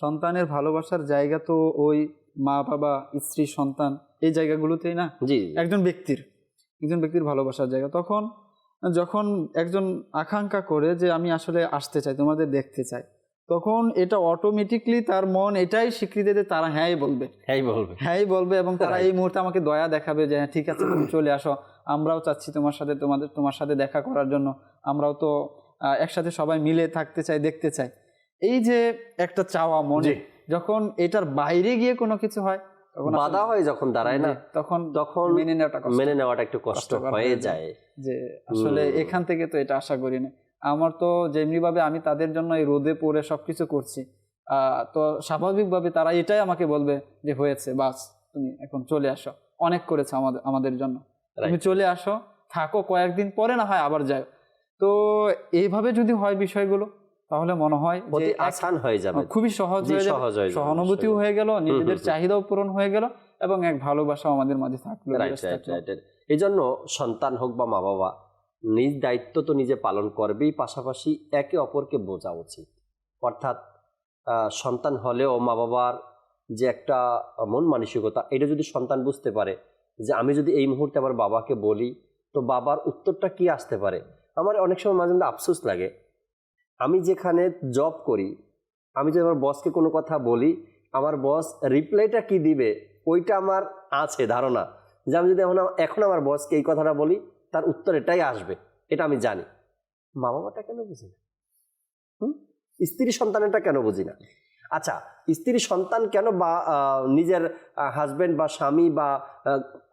সন্তানের ভালোবাসার জায়গা তো ওই মা বাবা, স্ত্রী, সন্তান, এই জায়গাগুলোতেই না একজন ব্যক্তির ভালোবাসার জায়গা। তখন যখন একজন আকাঙ্ক্ষা করে যে আমি আসলে আসতে চাই, তোমাদের দেখতে চাই, তখন এটা অটোমেটিকলি তার মন এটাই স্বীকৃতি দেয়, তারা হ্যাঁই বলবে এবং তারা এই মুহূর্তে আমাকে দয়া দেখাবে যে হ্যাঁ ঠিক আছে তুমি চলে আসো, আমরাও চাচ্ছি তোমার সাথে দেখা করার জন্য, আমরাও তো একসাথে সবাই মিলে থাকতে চাই, দেখতে চাই। এই যে একটা চাওয়া মনে, যখন এটার বাইরে গিয়ে কোনো কিছু হয়, তখন বাধা হয়, যখন দাঁড়ায় না, তখন মেনে নেওয়াটা একটু কষ্ট হয়ে যায়। যে আসলে এখান থেকে তো এটা আশা করি না। আমার তো যেমনি ভাবে আমি তাদের জন্য এই রোদে পড়ে সবকিছু করছি, তো স্বাভাবিকভাবে তারা এটাই আমাকে বলবে যে হয়েছে, বাস তুমি এখন চলে আসো, অনেক করেছে আমাদের জন্য, তুমি চলে আসো, থাকো কয়েকদিন, পরে না হয় আবার যাও। তো এইভাবে যদি হয় বিষয়গুলো, তাহলে মনে হয় যে আসান হয়ে যাবে, খুবই সহজ হয়ে যাবে, সহানুভূতিও হয়ে গেল, নিজেদের চাহিদাও পূরণ হয়ে গেল এবং এক ভালোবাসা আমাদের মাঝে থাকলো। এই জন্য সন্তান হোক বা মা বাবা, নিজ দায়িত্ব তো নিজে পালন করবেই, পাশাপাশি একে অপরকে বোঝা উচিত। অর্থাৎ সন্তান হলেও মা বাবার যে একটা মন মানসিকতা, এটা যদি সন্তান বুঝতে পারে যে আমি যদি এই মুহূর্তে আমার বাবাকে বলি তো বাবার উত্তরটা কি আসতে পারে। আমার অনেক সময় মাঝে মাঝে আফসোস লাগে, আমি যেখানে জব করি, আমি যদি আমার বসকে কোনো কথা বলি, আমার বস রিপ্লাইটা কি দিবে ওইটা আমার আছে ধারণা, যে আমি যদি এখন আমার বসকে এই কথাটা বলি তার উত্তর এটাই আসবে, এটা আমি জানি। মা বাবাটা কেন বুঝি না? স্ত্রী সন্তানেরটা কেন বুঝি না? আচ্ছা, স্ত্রী সন্তান কেন বা নিজের হাজবেন্ড বা স্বামী বা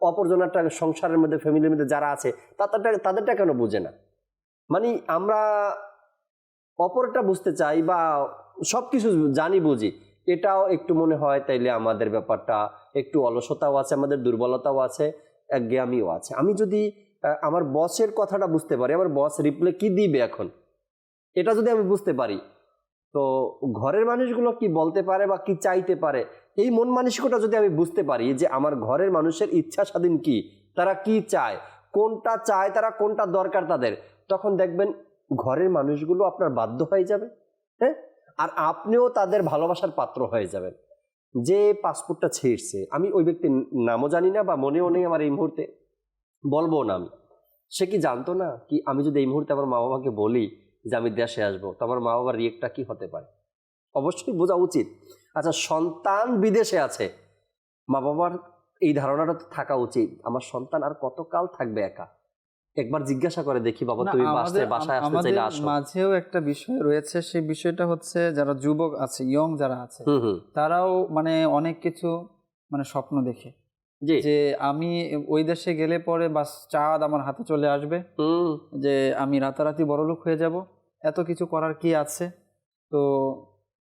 অপরজনের সংসারের মধ্যে, ফ্যামিলির মধ্যে যারা আছে তাদেরটা কেন বুঝে না? মানে আমরা অপরটা বুঝতে চাই বা সব কিছু জানি বুঝি, এটাও একটু মনে হয় তাইলে আমাদের ব্যাপারটা একটু অলসতাও আছে, আমাদের দুর্বলতাও আছে, একজ্ঞানীও আছে। আমি যদি আমার বসের কথাটা বুঝতে পারি, আমার বস রিপ্লাই কি দিবে এখন, এটা যদি আমি বুঝতে পারি, তো ঘরের মানুষগুলো কি বলতে পারে বা কি চাইতে পারে, এই মন মানসিকতা যদি আমি বুঝতে পারি যে আমার ঘরের মানুষের ইচ্ছা স্বাধীন কি, তারা কি চায়, কোনটা চায় তারা, কোনটা দরকার তাদের, তখন দেখবেন ঘরের মানুষগুলো আপনার বাধ্য হয়ে যাবে, হ্যাঁ, আর আপনিও তাদের ভালোবাসার পাত্র হয়ে যাবেন। যে পাসপোর্টটা ছিঁড়ছে, আমি ওই ব্যক্তির নামও জানি না বা মনেও নেই আমার এই মুহূর্তে, বলবো না আমি, সে কি জানতো না কি আমি যদি এই মুহূর্তে আমার মা বাবাকে বলি যে আমি দেশে আসবো, তো আমার মা বাবার রিয়েক্টটা কি হতে পারে, অবশ্যই বোঝা উচিত। আচ্ছা, সন্তান বিদেশে আছে, মা বাবার এই ধারণাটা তো থাকা উচিত, আমার সন্তান আর কতকাল থাকবে একা, একবার জিজ্ঞাসা করে দেখি বাবা তুমি বাসায় আসতে চাইলে আসো। মাঝেও একটা বিষয় রয়েছে, সেই বিষয়টা হচ্ছে যারা যুবক আছে, ইয়ং যারা আছে, তারাও মানে অনেক কিছু মানে স্বপ্ন দেখে যে আমি ওই দেশে গেলে পরে বাস চাঁদ আমার হাতে চলে আসবে, যে আমি রাতারাতি বড়লোক হয়ে যাব, এত কিছু করার কি আছে। তো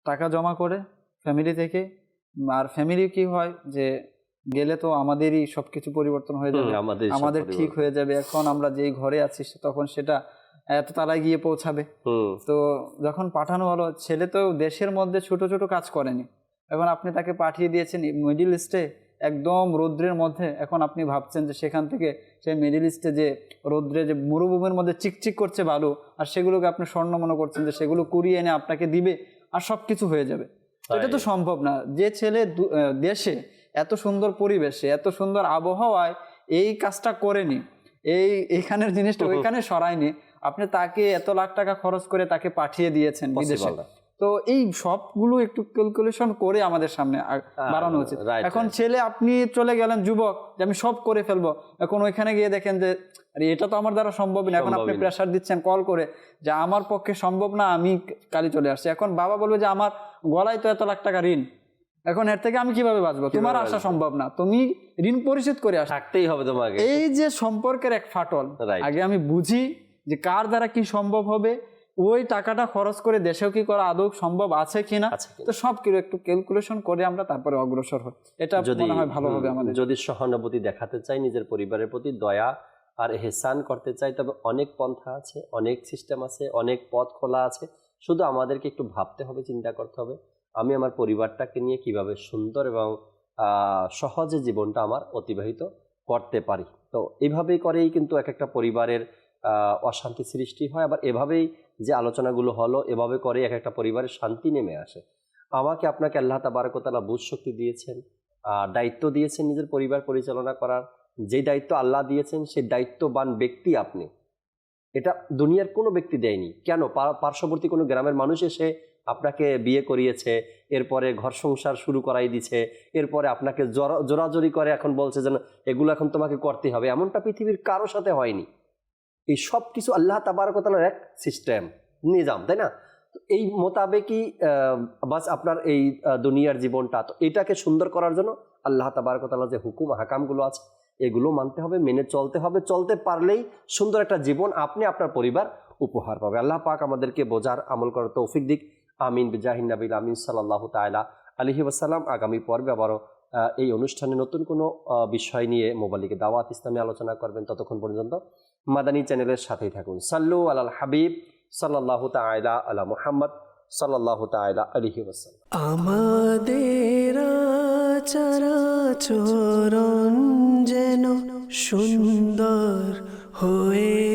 টাকা জমা করে ফ্যামিলি থেকে, আর ফ্যামিলি কি হয় যে গেলে তো আমাদেরই সবকিছু পরিবর্তন হয়ে যাবে, আমাদের ঠিক হয়ে যাবে, এখন আমরা যেই ঘরে আছি তখন সেটা এত তারাই গিয়ে পৌঁছাবে। তো যখন পাঠানো হলো, ছেলে তো দেশের মধ্যে ছোট ছোট কাজ করেনি, এখন আপনি তাকে পাঠিয়ে দিয়েছেন মিডল ইস্টে, একদম রৌদ্রের মধ্যে, এখন আপনি ভাবছেন যে সেখান থেকে সেই মিডল ইস্টে যে রৌদ্রে যে মরুভূমির মধ্যে চিকচিক করছে বালু, আর সেগুলোকে আপনি স্বর্ণ মনে করছেন যে সেগুলো কুড়িয়ে এনে আপনাকে দিবে আর সব কিছু হয়ে যাবে। এটা তো সম্ভব না। যে ছেলে দেশে এত সুন্দর পরিবেশে এত সুন্দর আবহাওয়ায় এই কাজটা করেনি, এইখানের জিনিসটা ওইখানে সরায়নি, আপনি তাকে এত লাখ টাকা খরচ করে তাকে পাঠিয়ে দিয়েছেন বিদেশে। তো এই সবগুলো একটু ক্যালকুলেশন করে আমাদের সামনে বাড়ানো উচিত। এখন ছেলে আপনি চলে গেলেন যুবক যে আমি সব করে ফেলবো, এখন ওইখানে গিয়ে দেখেন যে আরে এটা তো আমার দ্বারা সম্ভব না, এখন আপনি প্রেসার দিচ্ছেন কল করে যে আমার পক্ষে সম্ভব না, আমি কালি চলে আসছি। এখন বাবা বলবে যে আমার গলায় তো এত লাখ টাকা ঋণ, এখন এর থেকে আমি কিভাবে বাঁচবো, তোমার আসা সম্ভব না, তুমি ঋণ পরিশোধ করে থাকতেই হবে তোমাকে। এই যে সম্পর্কের এক ফাটল, আগে আমি বুঝি যে কার দ্বারা কি সম্ভব হবে, ওই টাকাটা খরচ করে দেশেও কি করা আদৌ সম্ভব আছে কিনা, তো সব কিছু একটু ক্যালকুলেশন করে আমরা তারপরে অগ্রসর হই, এটা মনে হয় ভালো হবে আমাদের। যদি সহানুভূতি দেখাতে চাই, নিজের পরিবারের প্রতি দয়া আর এহসান করতে চাই, তবে অনেক পন্থা আছে, অনেক সিস্টেম আছে, অনেক পথ খোলা আছে। শুধু আমাদেরকে একটু ভাবতে হবে, চিন্তা করতে হবে আমি আমার পরিবারটাকে নিয়ে কিভাবে সুন্দর এবং সহজে জীবনটা আমার অতিবাহিত করতে পারি। তো এইভাবেই করেই কিন্তু এক একটা পরিবারের অশান্তি সৃষ্টি হয়। আবার এভাবেই যে আলোচনাগুলো হলো, এভাবে করে এক একটা পরিবারের শান্তি নেমে আসে। আমাকে আপনাকে আল্লাহ তাবারক ওয়া তাআলা বুঝ শক্তি দিয়েছেন, দায়িত্ব দিয়েছেন নিজের পরিবার পরিচালনা করার। যে দায়িত্ব আল্লাহ দিয়েছেন সেই দায়িত্ববান ব্যক্তি আপনি, এটা দুনিয়ার কোনো ব্যক্তি দেয়নি। কেন? পার্শ্ববর্তী কোনো গ্রামের মানুষ এসে আপনাকে বিয়ে করিয়েছে, এরপরে ঘর সংসার শুরু করাই দিছে, এরপরে আপনাকে জোরাজোরি করে এখন বলছে যেন এগুলো এখন তোমাকে করতে হবে, এমনটা পৃথিবীর কারো সাথে হয়নি। এই সব কিছু আল্লাহ তাবারক ওয়া তাআলার এক সিস্টেম, নিজাম, তাই না? তো এই মোতাবেকই বাস আপনার এই দুনিয়ার জীবনটা, তো এটাকে সুন্দর করার জন্য আল্লাহ তাবারক ওয়া তাআলার যে হুকুম হাকামগুলো আছে এগুলো মানতে হবে, মেনে চলতে হবে। চলতে পারলেই সুন্দর একটা জীবন আপনি আপনার পরিবার উপহার পাবে। আল্লাহ পাক আমাদেরকে বোঝার আমল করার তৌফিক দিক। আমিন বিজাহিন নবীল আমিন সাল্লাল্লাহু তাআলা আলাইহি ওয়াসাল্লাম। আগামী পর্বে আবারও এই অনুষ্ঠানে নতুন কোনো বিষয় নিয়ে মোবালিকে দাওয়াত ইসলামে আলোচনা করবেন। ততক্ষণ পর্যন্ত মাদানী চ্যানেলের সাথেই থাকুন। সাল্লু আলাল হাবিব সাল্লাল্লাহু তাআলা আলা মুহাম্মদ সাল্লাল্লাহু তাআলা আলাইহি ওয়াসাল্লাম। আমাদের চরাচরণ যেন সুন্দর হয়ে